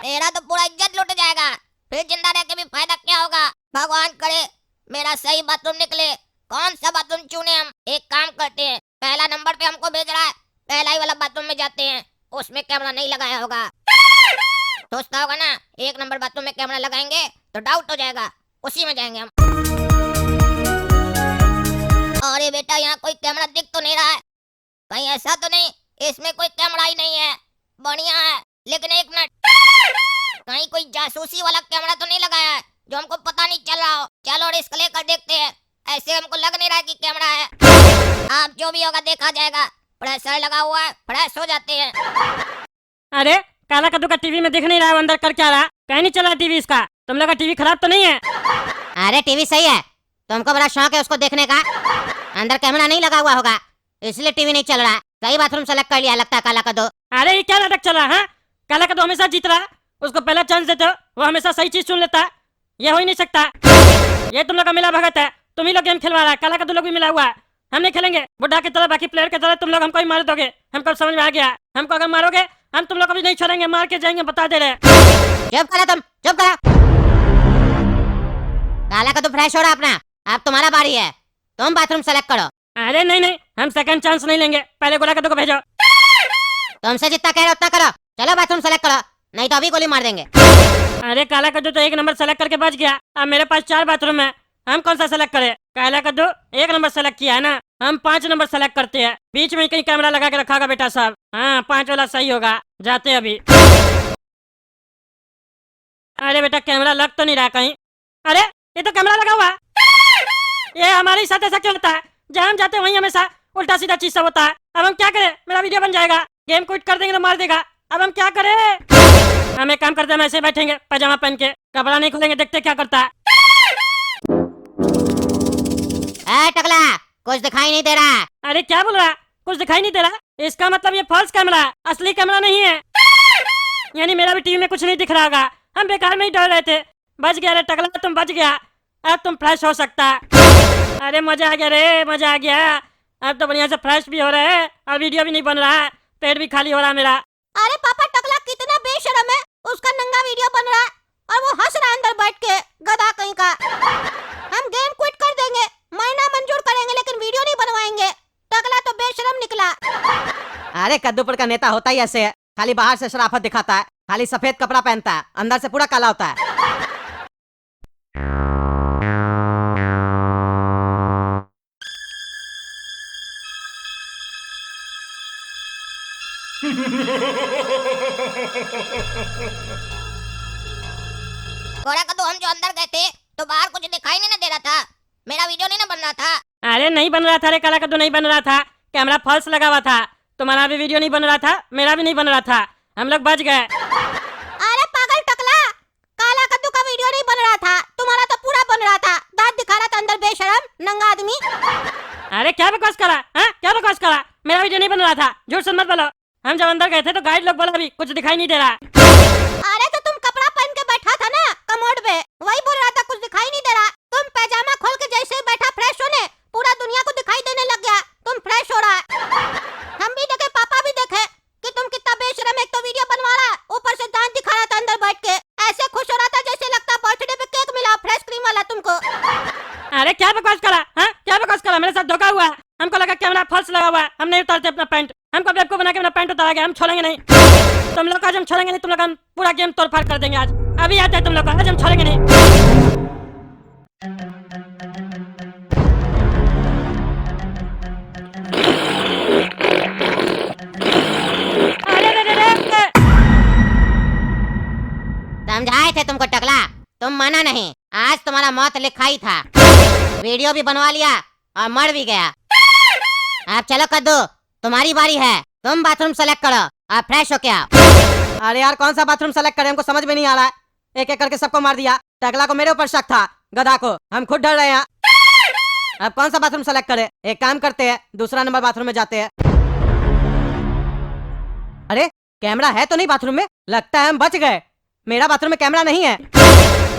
मेरा तो पूरा इज्जत लुट जाएगा, फिर जिंदा रह के भी फायदा क्या होगा। भगवान करे मेरा सही बाथरूम निकले। कौन सा बाथरूम चुने हम? एक काम करते हैं, पहला नंबर पे हमको भेज रहा है, पहला ही वाला बाथरूम में जाते हैं। उसमें कैमरा नहीं लगाया होगा, सोचता होगा ना 1 नंबर बाथरूम में कैमरा लगाएंगे तो डाउट हो जाएगा, उसी में जाएंगे हम। अरे बेटा, यहाँ कोई कैमरा दिख तो नहीं रहा है, कहीं ऐसा तो नहीं इसमें कोई कैमरा ही नहीं है? बढ़िया है, लेकिन एक मिनट, कहीं कोई जासूसी वाला कैमरा तो नहीं लगाया है जो हमको पता नहीं चल रहा हो? चलो रिस्क लेकर देखते हैं, ऐसे हमको लग नहीं रहा कि कैमरा है। आप जो भी होगा देखा जाएगा। प्रेशर लगा हुआ है, फ्रेश हो जाते हैं। अरे काला कद्दू का टीवी में दिख नहीं रहा है, वो अंदर कर क्या रहा? कहीं नहीं चल रहा टीवी इसका। तुम लोग का टीवी खराब तो नहीं है? अरे टीवी सही है, तुमको बड़ा शौक है उसको देखने का। अंदर कैमरा नहीं लगा हुआ होगा इसलिए टीवी नहीं चल रहा। सही बाथरूम सेलेक्ट कर लिया लगता है काला कद्दू। अरे ये क्या नाटक चल रहा है? काला कद्दू हमेशा जीत रहा है, उसको पहला चांस देते हो, वो हमेशा सही चीज चुन लेता है। ये हो ही नहीं सकता, ये तुम लोग का मिला भगत है। तुम ही लोग गेम खिलवा रहा है, काला कद्दू लोग भी मिला हुआ है। हम नहीं खेलेंगे बुढ़ा की तरह, बाकी प्लेयर की तरह तुम लोग हमको ही मार दोगे। हमको समझ में आ गया, हमको अगर मारोगे हम तुम लोग को भी नहीं छोड़ेंगे, मार के जाएंगे, बता दे रहे। चुप करो तुम, चुप करो। काला कद्दू फ्रेश हो रहा अपना, अब तुम्हारा बारी है, तुम बाथरूम सेलेक्ट करो। अरे नहीं नहीं, हम सेकंड चांस नहीं लेंगे, पहले गोला कद्दू को भेजो। तुमसे जितना कह रहे उतना करो, चलो बाथरूम सेलेक्ट करो, नहीं तो अभी गोली मार देंगे। अरे काला कद्दू तो 1 नंबर सेलेक्ट करके बच गया, अब मेरे पास 4 बाथरूम है, हम कौन सा सेलेक्ट करें? काला कद्दू 1 नंबर सेलेक्ट किया है ना, हम 5 नंबर सेलेक्ट करते हैं। बीच में कहीं कैमरा लगा के रखा होगा बेटा साहब। हाँ 5 वाला सही होगा, जाते हैं अभी। अरे बेटा कैमरा लग तो नहीं रहा कहीं। अरे ये तो कैमरा लगा हुआ है। ये हमारे साथ ऐसा क्यों होता है? जहाँ हम जाते हैं वहीं हमेशा उल्टा सीधा चीज सब होता है। अब हम क्या करें? मेरा वीडियो बन जाएगा, गेम क्विट कर देंगे तो मार देगा। अब हम क्या करें? हम एक काम करते हैं, हम ऐसे बैठेंगे पैजामा पहन के, कपड़ा नहीं खोलेंगे, देखते क्या करता है। टकला कुछ दिखाई नहीं दे रहा। अरे क्या बोल रहा? कुछ दिखाई नहीं दे रहा? इसका मतलब ये फॉल्स कैमरा है, असली कैमरा नहीं है। यानी मेरा भी टीवी में कुछ नहीं दिख रहा होगा, हम बेकार में ही डर रहे थे। बच गया रे टकला, तुम बच गया, अब तुम फ्रेश हो सकता है। अरे मजा आ गया रे, मजा आ गया, अब तो बढ़िया से फ्रेश भी हो रहा है और वीडियो भी नहीं बन रहा है, पेट भी खाली हो रहा है मेरा। अरे पापा टकला कितना बेशरम है, उसका नंगा वीडियो बन रहा है और वो हंस रहा है अंदर बैठ के, गधा कहीं का। हम गेम क्विट कर देंगे, महीना मंजूर करेंगे लेकिन वीडियो नहीं बनवाएंगे। टकला तो बेशरम निकला। अरे कद्दूपुर का नेता होता ही ऐसे है, खाली बाहर से शराफत दिखाता है, खाली सफेद कपड़ा पहनता है, अंदर से पूरा काला होता है। गोरा कद्दू, हम जो अंदर गए थे तो बाहर कुछ दिखाई नहीं ना दे रहा था, मेरा वीडियो नहीं ना बन रहा था। अरे नहीं बन रहा था रे काला कद्दू, नहीं बन रहा था, कैमरा फॉल्स लगा हुआ था। तुम्हारा भी वीडियो नहीं बन रहा था, मेरा भी नहीं बन रहा था, हम लोग बच गए। अरे पागल टकला, काला कद्दू का वीडियो नहीं बन रहा था, तुम्हारा तो पूरा बन रहा था, दांत दिखा रहा था अंदर बेशरम नंगा आदमी। अरे क्या बकवास करा? हाँ क्या बकवास करा? मेरा वीडियो नहीं बन रहा था, झूठ सुन मत बोलो। हम जब अंदर गए थे तो गाइड लोग बोला भी कुछ दिखाई नहीं दे रहा। अरे तो तुम कपड़ा पहन के बैठा था ना कमोड पे, वही बोल रहा था कुछ दिखाई नहीं दे रहा। तुम पैजामा खोल के जैसे ही बैठा फ्रेश होने, पूरा दुनिया को दिखाई देने लग गया, तुम फ्रेश हो रहा है। हम भी देखे, पापा भी देखे कि तुम कितना बेशरम, एक तो वीडियो बनवा रहा, ऊपर से दांत दिखा रहा था अंदर बैठ के, ऐसे खुश हो रहा था जैसे लगता बर्थडे पे केक मिला फ्रेश क्रीम वाला तुमको। अरे क्या बकवास करा? हाँ क्या बकवास करा? मेरे साथ धोखा हुआ है, हमको लगा कैमरा फॉल्स लगा हुआ है, हम नहीं उतारते अपना पैंट, हमको बेवकूफ बना के अपना पैंट उतारा गया, हम छोड़ेंगे नहीं। तुम लोग आज हम छोड़ेंगे नहीं, तुम लोग हम पूरा गेम तोड़ फाड़ कर देंगे आज, अभी आते हैं तुम लोग को, आज हम छोड़ेंगे नहीं। समझाए थे तुमको टकला, तुम माना नहीं, आज तुम्हारा मौत लिखा ही था। वीडियो भी बनवा लिया और मर भी गया। अब चलो कद्दू, तुम्हारी बारी है, तुम बाथरूम सेलेक्ट करो और फ्रेश हो के आओ। अरे यार कौन सा बाथरूम सेलेक्ट करें, हमको समझ में नहीं आ रहा है, एक एक करके सबको मार दिया। टकला को मेरे ऊपर शक था, गधा को, हम खुद डर रहे हैं। अब कौन सा बाथरूम सेलेक्ट करें? एक काम करते हैं, दूसरा नंबर बाथरूम में जाते हैं। कैमरा है तो नहीं बाथरूम में? लगता है हम बच गए। मेरा बाथरूम में कैमरा नहीं है।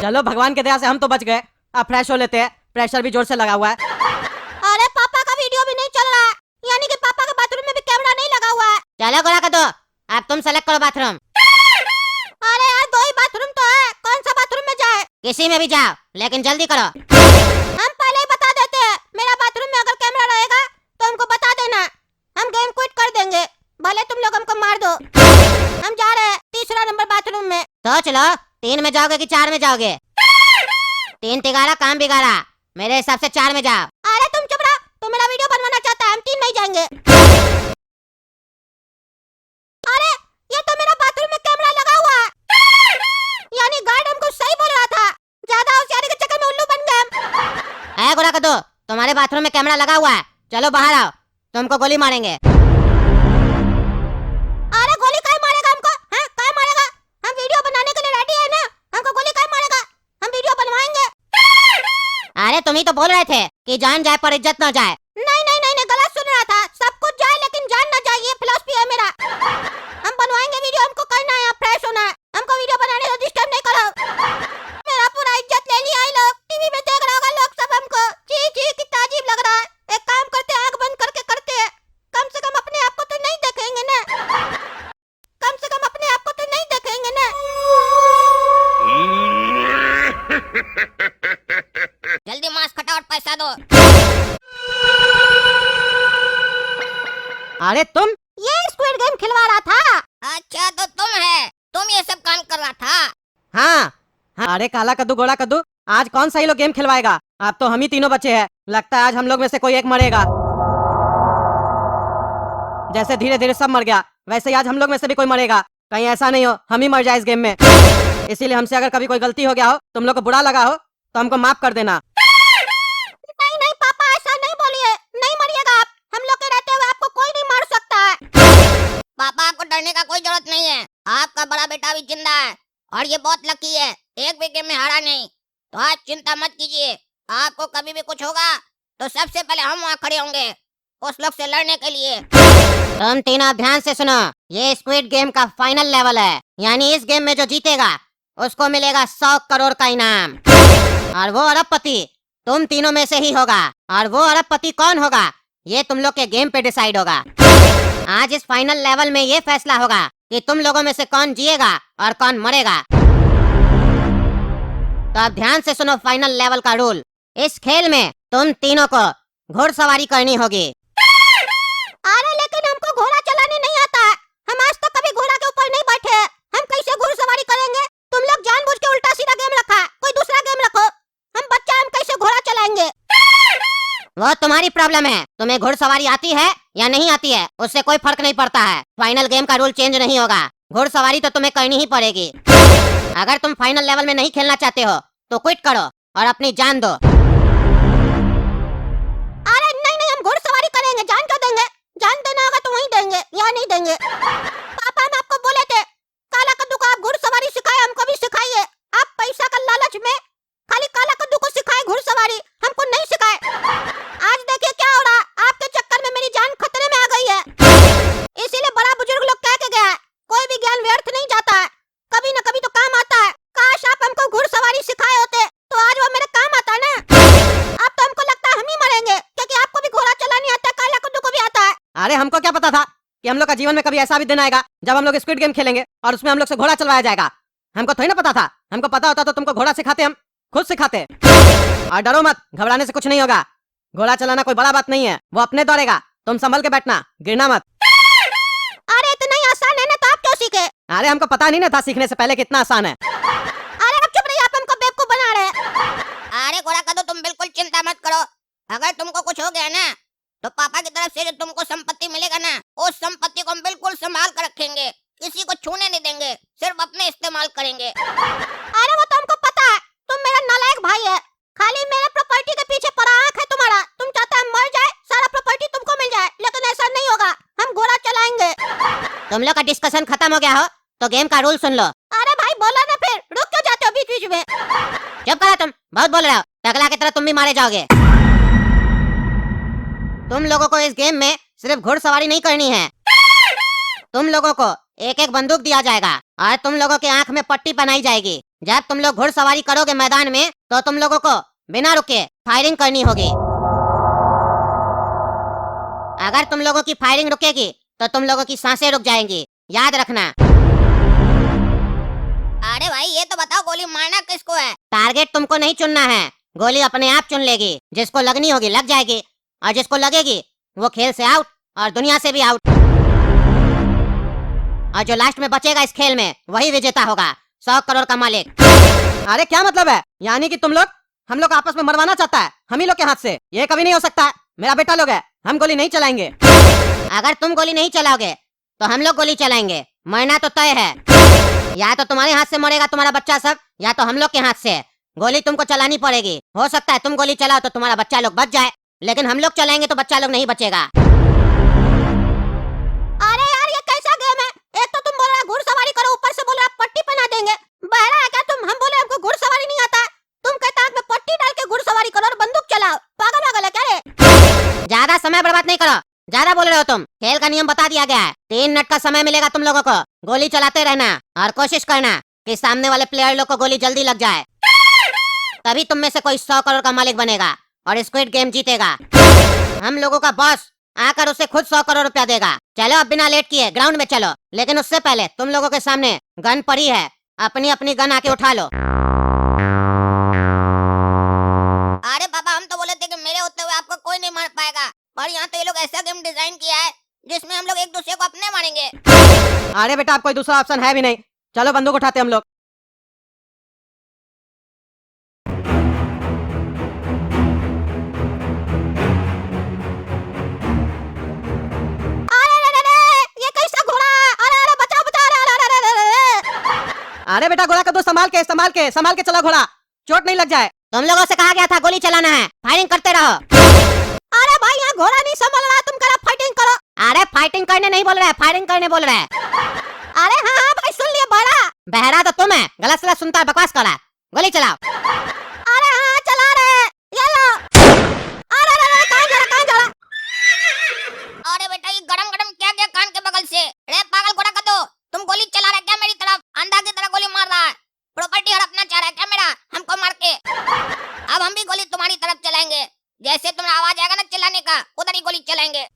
चलो भगवान के दया से हम तो बच गए। अब फ्रेश हो लेते हैं, प्रेशर भी जोर से लगा हुआ है। अरे पापा का वीडियो भी नहीं चल रहा है, यानी कि पापा के बाथरूम में भी कैमरा नहीं लगा हुआ है। चलो गोरा कर दो, अब तुम सेलेक्ट करो बाथरूम। अरे यार 2 ही बाथरूम तो है, कौन सा बाथरूम में जाए? किसी में भी जाओ, लेकिन जल्दी करो। हम पहले ही बता देते हैं, मेरा बाथरूम में अगर कैमरा रहेगा तो हमको बता देना, हम गेम क्विट कर देंगे, भले तुम लोग हमको मार दो। हम जा रहे हैं 3रा नंबर बाथरूम में। सोच लो, 3 में जाओगे कि 4 में जाओगे? 3 तिगाड़ा काम बिगाड़ा, मेरे हिसाब से 4 में जाओ। अरे तुम चुप रहो, तुम मेरा वीडियो बनवाना चाहता है, हम 3 नहीं जाएंगे। अरे ये तो मेरा बाथरूम में कैमरा लगा हुआ है, यानी गार्ड हमको सही बोल रहा था, ज्यादा होशियारी के चक्कर में उल्लू बन गए हम। है गोरा कर दो, तुम्हारे बाथरूम में कैमरा लगा हुआ है, चलो बाहर आओ, तुमको गोली मारेंगे। अरे गोली काहे मारेगा हमको? हैं काहे मारेगा? हम वीडियो बनाने के लिए रेडी है ना, हमको गोली काहे मारेगा? हम वीडियो बनवाएंगे। अरे तुम ही तो बोल रहे थे कि जान जाए पर इज्जत न जाए। नहीं नहीं नहीं, गलत सुन रहा था, सब कुछ जाए लेकिन जान न जाए, ये फिलॉसफी है मेरा। हम बनवाएंगे वीडियो, हमको करना है, फ्रेश होना है, हमको वीडियो बनाने से डिस्टर्ब नहीं करो। मेरा पूरा इज्जत ले लिया है लोग, टीवी में देख रहा होगा लोग सब हमको। जी जी कितना अजीब लग रहा है। एक काम करते हैं, आंख बंद करके करते हैं, कम से कम अपने आप को तो नहीं देखेंगे ना, कम से कम अपने आप को तो नहीं देखेंगे ना। जल्दी मास्क हटाओ और पैसा दो। अरे तुम? ये स्क्विड गेम खिलवा रहा था। अच्छा तो तुम है, तुम ये सब काम कर रहा था। हाँ। अरे काला कद्दू गोरा कद्दू, आज कौन सा ही लोग गेम खिलवाएगा? अब तो हम ही तीनों बचे हैं, लगता है आज हम लोग में से कोई एक मरेगा। जैसे धीरे धीरे सब मर गया, वैसे ही आज हम लोग में से भी कोई मरेगा। कहीं ऐसा नहीं हो हम ही मर जाए इस गेम में। इसीलिए हमसे अगर कभी कोई गलती हो गया हो, तुम लोग को बुरा लगा हो, तो हमको माफ कर देना। नहीं नहीं पापा, ऐसा नहीं बोलिए, नहीं मरिएगा आप, हम लोग के रहते हुए आपको कोई नहीं मार सकता है। पापा आपको डरने का कोई जरूरत नहीं है, आपका बड़ा बेटा भी जिंदा है और ये बहुत लकी है, एक भी गेम में हारा नहीं। तो आज चिंता मत कीजिए, आपको कभी भी कुछ होगा तो सबसे पहले हम वहाँ खड़े होंगे उस लोग से लड़ने के लिए। तुम तीनों ध्यान से सुनो, ये स्क्विड गेम का फाइनल लेवल है, यानी इस गेम में जो जीतेगा उसको मिलेगा 100 करोड़ का इनाम, और वो अरबपति तुम तीनों में से ही होगा। और वो अरबपति कौन होगा, ये तुम लोग के गेम पे डिसाइड होगा। आज इस फाइनल लेवल में ये फैसला होगा कि तुम लोगों में से कौन जिएगा और कौन मरेगा। तो अब ध्यान से सुनो फाइनल लेवल का रूल। इस खेल में तुम तीनों को घुड़सवारी करनी होगी। अरे लेकिन हमको घोड़ा चलाने नहीं आता है, हम आज तक कभी घोड़ा के ऊपर नहीं बैठे हैं, हम कैसे घुड़सवारी करेंगे? तुम लोग जानबूझ के उल्टा सीधा गेम रखा है, कोई दूसरा गेम रखो, हम बच्चा हम कैसे घोड़ा चलाएंगे? वो तुम्हारी प्रॉब्लम है, तुम्हें घुड़सवारी आती है या नहीं आती है उससे कोई फर्क नहीं पड़ता है। फाइनल गेम का रूल चेंज नहीं होगा, घुड़सवारी तो तुम्हें करनी ही पड़ेगी। अगर तुम फाइनल लेवल में नहीं खेलना चाहते हो तो क्विट करो और अपनी जान दो। अरे नहीं नहीं, हम घुड़सवारी करेंगे, जान क्यों देंगे? जान देना होगा तो वहीं देंगे, या नहीं देंगे। पापा हम आपको बोले थे काला कद्दू को आप घुड़सवारी सिखाए, हमको भी सिखाइए। आप पैसा का लालच में खाली काला कद्दू को सिखाए घुड़सवारी, हमको नहीं सिखाए। आज देखिए क्या हो रहा, आपके चक्कर में मेरी जान खतरे में आ गई है। इसीलिए बड़ा बुजुर्ग लोग कह के गया है, कोई भी ज्ञान व्यर्थ नहीं जाता है, कभी न कभी तो काम आता है। काश आप हमको घुड़सवारी सिखाए होते तो आज वो मेरे काम आता ना। अब तो हमको लगता है हम ही मरेंगे, क्योंकि आपको भी घोड़ा चलाने आता है, काला कद्दू को भी आता है। अरे हमको क्या पता था कि हम लोग का जीवन में कभी ऐसा भी दिन आएगा जब हम लोग स्क्विड गेम खेलेंगे और उसमें हम लोग से घोड़ा चलवाया जाएगा। हमको थोड़ी ना पता था, हमको पता होता तो तुमको घोड़ा सिखाते, हम खुद सिखाते। और डरो मत, घबराने से कुछ नहीं होगा, घोड़ा चलाना कोई बड़ा बात नहीं है, वो अपने दौड़ेगा, तुम संभल के बैठना, गिरना मत। अरे इतना ही आसान है ना, तो आप क्यों सीखे? अरे हमको पता नहीं ना था सीखने से पहले कितना आसान है। अरे अब चुप रहिए, आप हमको बेवकूफ बना रहे हैं। अरे घोड़ा कद्दू तुम बिल्कुल चिंता मत करो, अगर तुमको कुछ हो गया ना तो पापा की तरफ से जो तुमको संपत्ति मिलेगा ना, उस संपत्ति को हम बिल्कुल संभाल कर रखेंगे, किसी को छूने नहीं देंगे, सिर्फ अपने इस्तेमाल करेंगे। अरे वो तो हमको पता है, तुम मेरा नालायक भाई है, खाली मेरे प्रॉपर्टी के पीछे पड़ा आंख है तुम्हारा। तुम चाहते हम मर जाए, सारा प्रॉपर्टी तुमको मिल जाए, लेकिन ऐसा नहीं होगा, हम घोड़ा चलाएंगे। तुम लोग का डिस्कशन खत्म हो गया हो तो गेम का रूल सुन लो। अरे भाई बोला ना, फिर रुक क्यों जाते हो बीच बीच में? चुप करो, तुम बहुत बोल रहे हो, टकला की तरह तुम भी मारे जाओगे। तुम लोगों को इस गेम में सिर्फ घुड़सवारी नहीं करनी है, तुम लोगों को एक एक बंदूक दिया जाएगा और तुम लोगों के आंख में पट्टी पहनाई जाएगी। जब तुम लोग घुड़सवारी करोगे मैदान में तो तुम लोगों को बिना रुके फायरिंग करनी होगी। अगर तुम लोगों की फायरिंग रुकेगी तो तुम लोगों की सांसें रुक जाएंगी, याद रखना। अरे भाई ये तो बताओ गोली मारना किसको है? टारगेट तुमको नहीं चुनना है, गोली अपने आप चुन लेगी। जिसको लगनी होगी लग जाएगी और जिसको लगेगी वो खेल से आउट और दुनिया से भी आउट। और जो लास्ट में बचेगा इस खेल में वही विजेता होगा, 100 करोड़ का मालिक। अरे क्या मतलब है? यानी कि तुम लोग हम लोग आपस में मरवाना चाहता है हम ही लोग के हाथ से? ये कभी नहीं हो सकता। मेरा बेटा लोग है, हम गोली नहीं चलाएंगे। अगर तुम गोली नहीं चलाओगे तो हम लोग गोली चलाएंगे। मरना तो तय है, या तो तुम्हारे हाथ से मरेगा तुम्हारा बच्चा सब, या तो हम लोग के हाथ से। गोली तुमको चलानी पड़ेगी। हो सकता है तुम गोली चलाओ तो तुम्हारा बच्चा लोग बच जाए, लेकिन हम लोग चलाएंगे तो बच्चा लोग नहीं बचेगा। अरे यार ये कैसा गेम है? एक तो तुम बोल रहे घुड़सवारी करो, ऊपर से बोल रहे पट्टी पहना देंगे। बहरा है क्या तुम? हम बोले हमको घुड़सवारी नहीं आता, तुम कहता आंख में पट्टी डाल के घुड़सवारी करो और बंदूक चलाओ। पागल वागल है क्या रे? ज्यादा समय बर्बाद नहीं करो, ज्यादा बोल रहे हो तुम। खेल का नियम बता दिया गया है, 3 मिनट का समय मिलेगा तुम लोगों को। गोली चलाते रहना और कोशिश करना कि सामने वाले प्लेयर लोग को गोली जल्दी लग जाए, तभी तुम में से कोई 100 करोड़ का मालिक बनेगा और स्क्विड गेम जीतेगा। हम लोगों का बॉस आकर उसे खुद 100 करोड़ रुपया देगा। चलो अब बिना लेट किए ग्राउंड में चलो, लेकिन उससे पहले तुम लोगों के सामने गन पड़ी है, अपनी अपनी गन आके उठा लो। अरे पापा हम तो बोले थे कि मेरे होते हुए आपको कोई नहीं मार पाएगा, पर यहाँ तो ये लोग ऐसा गेम डिजाइन किया है जिसमें हम लोग एक दूसरे को अपने मारेंगे। अरे बेटा अब कोई दूसरा ऑप्शन है भी नहीं, चलो बंदूक उठाते हम लोग। ये कैसा घोड़ा? अरे अरे बचाओ बचाओ! अरे बेटा घोड़ा का दो संभाल के चला घोड़ा, चोट नहीं लग जाए। तुम लोगों से कहा गया था गोली चलाना है, फायरिंग करते रहो। अरे भाई यहाँ घोड़ा नहीं संभल रहा, तुम करा फाइटिंग करो। अरे फाइटिंग करने नहीं बोल रहे, फायरिंग करने बोल रहे। अरे हाँ हाँ भाई सुन लिया बड़ा। बहरा तो तुम है, गलत सलत सुनता है, बकवास कर रहा है। गोली चलाओ। अरे हाँ चला रहे, ये लो। अरे अरे कहाँ जा रहा? अरे बेटा ये गरम गरम क्या क्या कान के बगल से? रे पागल घोड़ा का दो, तुम गोली चला रहे क्या मेरी तरफ? अंधा की तरह गोली मार रहा है, प्रॉपर्टी हड़पना चाह रहा है क्या मेरा हमको मार के? अब हम भी गोली तुम्हारी तरफ चलाएंगे, जैसे तुम्हें आवाज आएगा ना चिल्लाने का उधर ही गोली चलाएंगे।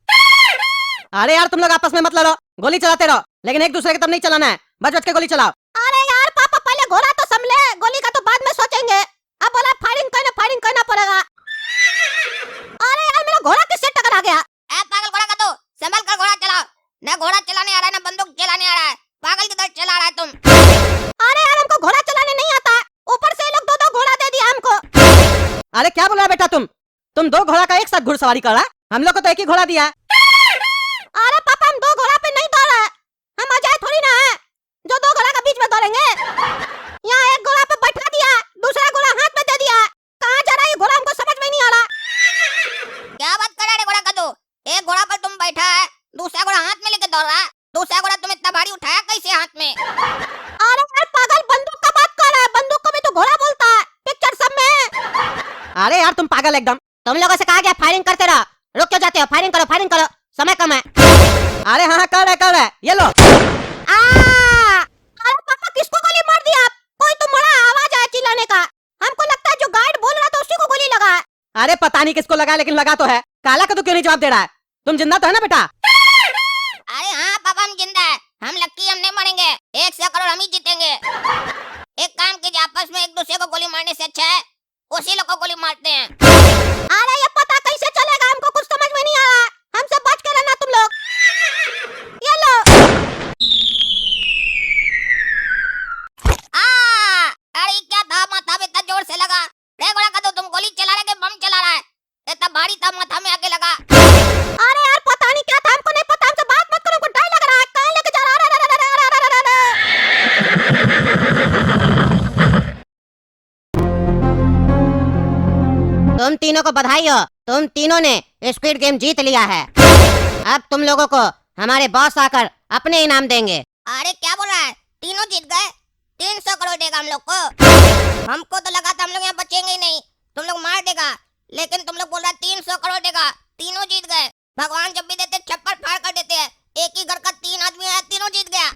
अरे यार तुम लोग आपस में मत लड़ो, गोली चलाते रहो, लेकिन एक दूसरे की तरफ नहीं चलाना है। बच बच के गोली चलाओ। अरे यार पापा पहले घोड़ा तो संभले, गोली का तो बाद में सोचेंगे। अब बोला फायरिंग करना पड़ेगा। अरे यार मेरा घोड़ा किससे टकरा गया? ए पागल घोड़ा का दो, संभल कर घोड़ा चलाओ। ना घोड़ा चलाने आ रहा है ना बंदूक चलाने आ रहा है, पागल की तरह चला रहा है तुम। अरे यार हमको घोड़ा चलाने नहीं आता, ऊपर से ये लोग दो घोड़ा दे दिया हमको। अरे क्या बोल रहा है बेटा तुम 2 घोड़ा का एक साथ घुड़सवारी कर रहा है? हम लोग को तो एक ही घोड़ा दिया है। अरे पापा हम 2 घोड़ा पे नहीं दौड़ रहे, हम अजय थोड़ी ना है जो 2 घोड़ा के बीच में दौड़ेंगे। यहाँ एक घोड़ा पे बैठा दिया, दूसरा घोड़ा हाथ में दे दिया। कहाँ जा रहा है ये घोड़ा हमको समझ में नहीं आ रहा। क्या बात कर रहा है घोड़ा का दो? एक घोड़ा पर तुम बैठा है, दूसरा घोड़ा हाथ में लेके दौड़ रहा है। दूसरा घोड़ा तुम इतना भारी उठाया कैसे हाथ में? अरे यार पागल बंदूक का बात कर रहा है, बंदूक को भी तो घोड़ा बोलता है पिक्चर सब में। अरे यार तुम पागल एकदम। तुम लोगों से कहा गया फायरिंग करते रहो, रुक क्यों जाते हो? फायरिंग करो, समय कम है। अरे हाँ कर रहे ये लो। अरे पापा किसको गोली मार दिया? कोई तो बड़ा आवाज आया चिल्लाने का, हमको लगता है जो गाइड बोल रहा था उसी को गोली लगा है। अरे पता नहीं किसको लगा, लेकिन लगा तो है। काला का तो क्यों नहीं जवाब दे रहा है? तुम जिंदा तो है ना बेटा? अरे हाँ पापा हम जिंदा है, हम लक्की, हम नहीं मरेंगे। 100 करोड़ हम ही जीतेंगे। एक काम कीजिए, आपस में एक दूसरे को गोली मारने से अच्छा है उसी लोग को गोली मारते हैं। अरे ये पता कैसे चलेगा? हमको कुछ समझ में नहीं आ रहा, हमसे बच के रहना तुम लोग। ये लो। अरे क्या था, माथा में इतना जोर से लगा। रे घोड़ा का दो, तुम गोली चला रहे कि बम चला रहा है? इतना भारी था, माथा में आके लगा। अरे यार पता नहीं क्या था, हमको नहीं पता, हमसे बात मत करो, हमको डर लग रहा है। कहाँ लेके जा रहा है? तुम तीनों को बधाई हो, तुम तीनों ने स्क्विड गेम जीत लिया है। अब तुम लोगों को हमारे बॉस आकर अपने इनाम देंगे। अरे क्या बोल रहा है? तीनों जीत गए? 300 करोड़ देगा हम लोग को। हमको तो लगा था हम लोग यहाँ बचेंगे ही नहीं, तुम लोग मार देगा, लेकिन तुम लोग बोल रहा है 300 करोड़ देगा। तीनों जीत गए। भगवान जब भी देते छप्पर फाड़ कर देते हैं। एक ही घर का 3 आदमी है, तीनों जीत गया।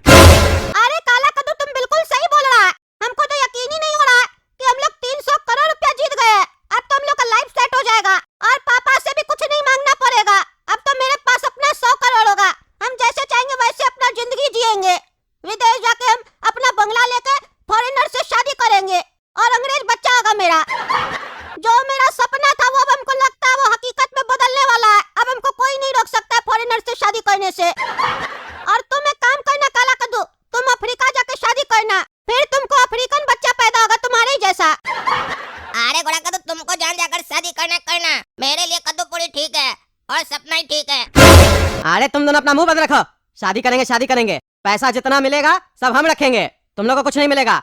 शादी करने से। और तुम एक काम करना काला कद्दू, तुम अफ्रीका जाके शादी करना, फिर तुमको अफ्रीकन बच्चा पैदा होगा तुम्हारे ही जैसा। अरे घोड़ा कद्दू, तुमको जान जाकर शादी करना, मेरे लिए कद्दू पूरी ठीक है और सपना ही ठीक है। अरे तुम दोनों अपना मुंह बंद रखो। शादी करेंगे, पैसा जितना मिलेगा सब हम रखेंगे, तुम लोग को कुछ नहीं मिलेगा।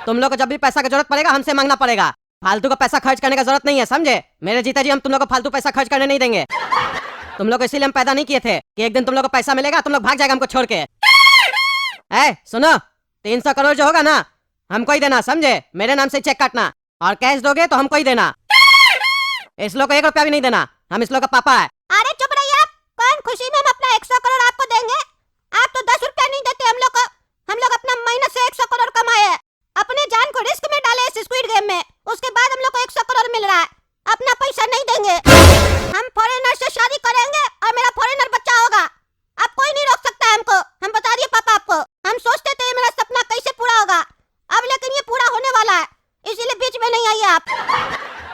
तुम लोग को जब भी पैसा की जरूरत पड़ेगा हमसे मांगना पड़ेगा। फालतू का पैसा खर्च करने का जरूरत नहीं है, समझे मेरे जीता जी। हम तुम लोग को फालतू पैसा खर्च करने नहीं देंगे। तुम लोग को इसीलिए हम पैदा नहीं किए थे कि एक दिन तुम लोग को पैसा मिलेगा, तुम लोग भाग जाएगा हमको छोड़ के। सुनो, 300 करोड़ जो होगा ना हमको ही देना, समझे। मेरे नाम से चेक काटना, और कैश दोगे तो हमको ही देना। इस लोग को 1 रुपया भी नहीं देना, हम इस लोग का पापा है। अरे चुप रहिए आप, कौन खुशी में हम अपना 100 करोड़ आपको देंगे? आप तो 10 रुपया नहीं देते हम लोग को। हम लोग अपना मेहनत से 100 करोड़ कमाए हैं, अपने जान को रिस्क में डाले इस स्क्विड गेम में, उसके बाद हम लोग को 100 करोड़ मिल रहा है। अपना पैसा नहीं देंगे। हम फॉरेनर से शादी करेंगे और मेरा फॉरेनर बच्चा होगा। अब कोई नहीं रोक सकता हमको, हम बता दिए पापा आपको। हम सोचते थे मेरा सपना कैसे पूरा होगा, अब लेकिन ये पूरा होने वाला है, इसीलिए बीच में नहीं आइए आप।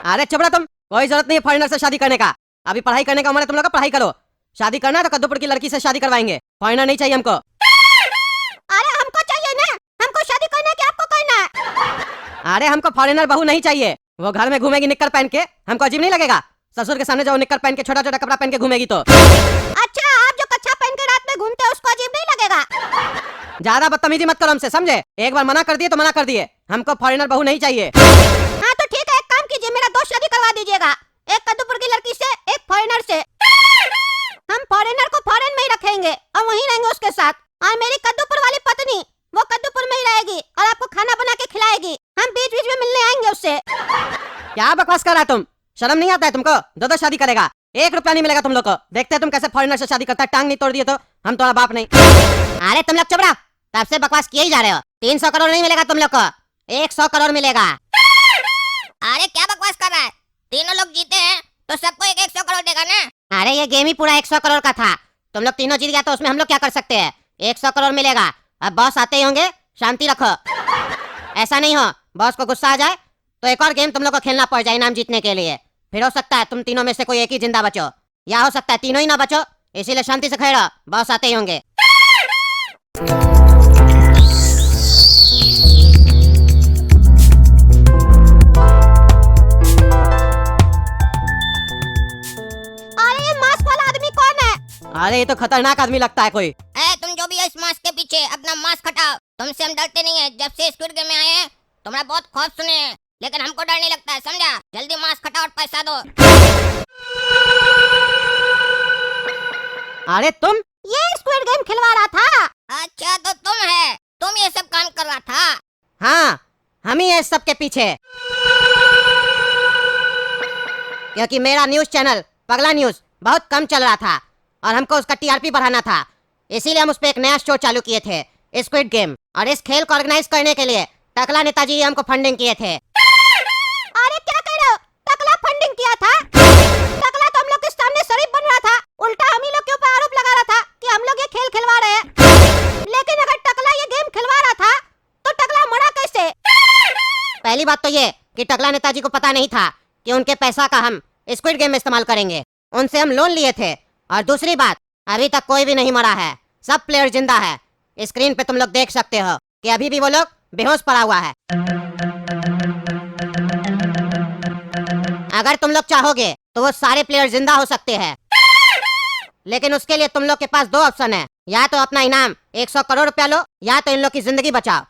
अरे चुप रहो तुम, कोई जरूरत नहीं है फॉरेनर से शादी करने का। अभी पढ़ाई करने का उम्र है तुम लोग का, पढ़ाई करो। शादी करना है तो कद्दूपुर की लड़की से शादी करवाएंगे, फॉरेनर नहीं चाहिए हमको। अरे हमको चाहिए ना, हमको शादी करना है कि आपको करना है? अरे हमको फॉरेनर बहू नहीं चाहिए, वो घर में घूमेगी निक्कर पहन के, हमको अजीब नहीं लगेगा। ससुर के सामने जाओ निक्कर पहन के, छोटा छोटा कपड़ा पहन के घूमेगी तो। अच्छा, आप जो कच्छा पहन के रात में घूमते हैं उसको अजीब नहीं लगेगा? ज्यादा बदतमीजी मत करो हमसे, समझे। एक बार मना कर दिए तो मना कर दिए, हमको फॉरेनर बहू नहीं चाहिए। हाँ तो ठीक है, एक काम कीजिए, मेरा 2 शादी करवा दीजिएगा, एक कद्दूपुर की लड़की से, एक फॉरेनर से। हम फॉरेनर को फॉरेन में ही रखेंगे और वहीं रहेंगे उसके साथ, और मेरी कद्दूपुर वाली पत्नी वो कद्दूपुर में ही रहेगी और आपको खाना बना के खिलाएगी। हम बीच बीच में मिलने आएंगे उससे। क्या बकवास कर रहा है तुम, शर्म नहीं आता है तुमको? 2 शादी करेगा, 1 रुपया नहीं मिलेगा तुम लोग को। देखते हैं तुम कैसे फॉरेनर से शादी करता है, टांग नहीं तोड़ दिए तो हम तुम्हारा बाप नहीं। अरे तुम लोग चुप रहो, तब से बकवास किए ही जा रहे हो। 300 करोड़ नहीं मिलेगा तुम लोग को, 100 करोड़ मिलेगा। अरे क्या बकवास कर रहा है, तीनों लोग जीते हैं तो सबको 100 करोड़ देगा ना। अरे ये गेम ही पूरा 100 करोड़ का था, तुम लोग तीनों जीत गया तो उसमें हम लोग क्या कर सकते हैं? 100 करोड़ मिलेगा। अब बॉस आते ही होंगे, शांति रखो। ऐसा नहीं हो बॉस को गुस्सा आ जाए तो एक और गेम तुम लोग को खेलना पड़ जाए इनाम जीतने के लिए। फिर हो सकता है तुम तीनों में से कोई एक ही जिंदा बचो, या हो सकता है तीनों ही ना बचो। इसीलिए शांति से खड़े रहो, बॉस आते ही होंगे। अरे ये मास्क वाला आदमी कौन है? अरे ये तो खतरनाक आदमी लगता है कोई। तुम जो भी है इस मास्क के पीछे अपना मास्क हटाओ। तुमसे हम डरते नहीं है, जब से स्क्विड गेम में आए हैं तुम्हारा बहुत खौफ सुने हैं, लेकिन हमको डर नहीं लगता है, समझा। जल्दी मास्क हटाओ और पैसा दो। अरे तुम ये स्क्विड गेम खिलवा रहा था? अच्छा तो तुम ये सब काम कर रहा था? हाँ, हम ही हैं सबके पीछे, क्योंकि मेरा न्यूज चैनल पगला न्यूज बहुत कम चल रहा था और हमको उसका टीआरपी बढ़ाना था। इसीलिए हम उस पर एक नया शो चालू किए थे, स्क्विड गेम। और इस खेल को ऑर्गेनाइज करने के लिए टकला नेताजी हमको फंडिंग किए थे। अरे क्या कह रहे हो, टकला फंडिंग किया था? टकला तो हम लोग के सामने शरीफ बन रहा था, उल्टा हम ही लोग के ऊपर आरोप लगा रहा था कि हम लोग ये खेल खिलवा रहे हैं। लेकिन अगर टकला ये गेम खिलवा रहा था तो टकला मरा कैसे? पहली बात तो ये कि टकला नेताजी को पता नहीं था कि उनके पैसा का हम स्क्विड गेम में इस्तेमाल करेंगे, उनसे हम लोन लिए थे। और दूसरी बात, अभी तक कोई भी नहीं मरा है, सब प्लेयर जिंदा है। स्क्रीन पे तुम लोग देख सकते हो कि अभी भी वो लोग बेहोश पड़ा हुआ है। अगर तुम लोग चाहोगे तो वो सारे प्लेयर जिंदा हो सकते हैं, लेकिन उसके लिए तुम लोग के पास 2 ऑप्शन है, या तो अपना इनाम 100 करोड़ रुपया लो, या तो इन लोग की जिंदगी बचाओ।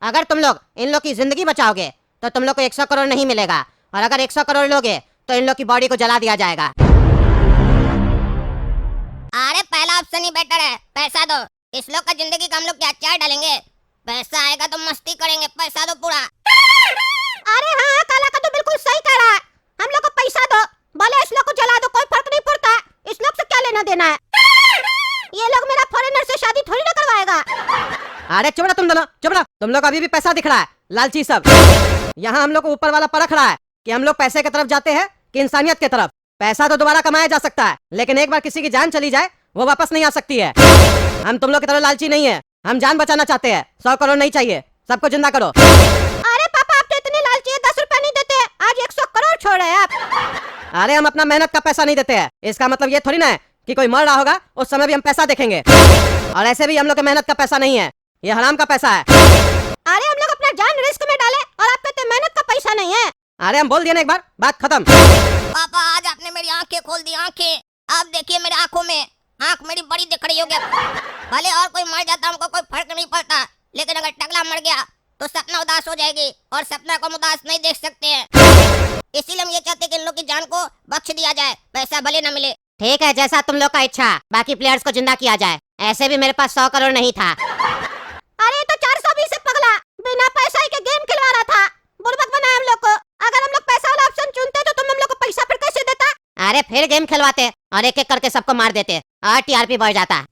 अगर तुम लोग इन लोग की जिंदगी बचाओगे तो तुम लोग को 100 करोड़ नहीं मिलेगा, और अगर 100 करोड़ लोगे तो इन लोग की बॉडी को जला दिया जाएगा। अरे पहला ऑप्शन ही बेटर है, पैसा दो। इस लोग का जिंदगी का हम लोग क्या अचार डालेंगे, पैसा आएगा तो मस्ती करेंगे, पैसा दो पूरा। अरे हाँ, काला का तो बिल्कुल सही कह रहा है, हम लोग को पैसा दो, भले इस लोग को जला दो, कोई फर्क नहीं पड़ता, इस लोग से क्या लेना देना है। ये लोग मेरा फॉरेनर से शादी थोड़ी ना करवाएगा। अरे चुप रहो तुम दोनों, चुप रहो। तुम लोग अभी भी पैसा दिख रहा है, लालची सब। यहाँ हम लोग को ऊपर वाला परख रहा है कि हम लोग पैसे की तरफ जाते हैं कि इंसानियत की तरफ। पैसा तो दोबारा कमाया जा सकता है, लेकिन एक बार किसी की जान चली जाए वो वापस नहीं आ सकती है। हम तुम लोग की तरह लालची नहीं है, हम जान बचाना चाहते हैं। 100 करोड़ नहीं चाहिए, सबको जिंदा करो। अरे पापा, आप तो इतने लालची है, 10 रुपया नहीं देते, आज 100 करोड़ छोड़ रहे हैं आप। अरे हम अपना मेहनत का पैसा नहीं देते हैं, इसका मतलब ये थोड़ी ना है कि कोई मर रहा होगा उस समय भी हम पैसा देखेंगे। और ऐसे भी हम लोग के मेहनत का पैसा नहीं है, ये हराम का पैसा है। अरे हम लोग अपना जान रिस्क में डाले और आप कहते मेहनत का पैसा नहीं है। अरे हम बोल दिए ना एक बार, बात खत्म। पापा आज आपने मेरी आंखें खोल दी, आंखें। आप देखिए मेरी आंखों में, आंख मेरी बड़ी दिख रही हो गया। भले और कोई मर जाता हमको कोई फर्क नहीं पड़ता, लेकिन अगर टकला मर गया तो सपना उदास हो जाएगी और सपना को हम उदास नहीं देख सकते हैं। इसीलिए हम ये चाहते हैं कि इन लोग की जान को बख्श दिया जाए, पैसा भले न मिले। ठीक है, जैसा तुम लोग का इच्छा, बाकी प्लेयर्स को जिंदा किया जाए। ऐसे भी मेरे पास 100 करोड़ नहीं था। अरे तो 420 से पगला बिना पैसा ही के गेम खिलवा रहा था। बुड़बक बनाया हम लोग को। अगर हम लोग पैसा वाला ऑप्शन चुनते तो तुम हम लोग को पैसा फिर कैसे देता? अरे फिर गेम खिलवाते और एक एक करके सबको मार देते और टीआरपी बढ़ जाता।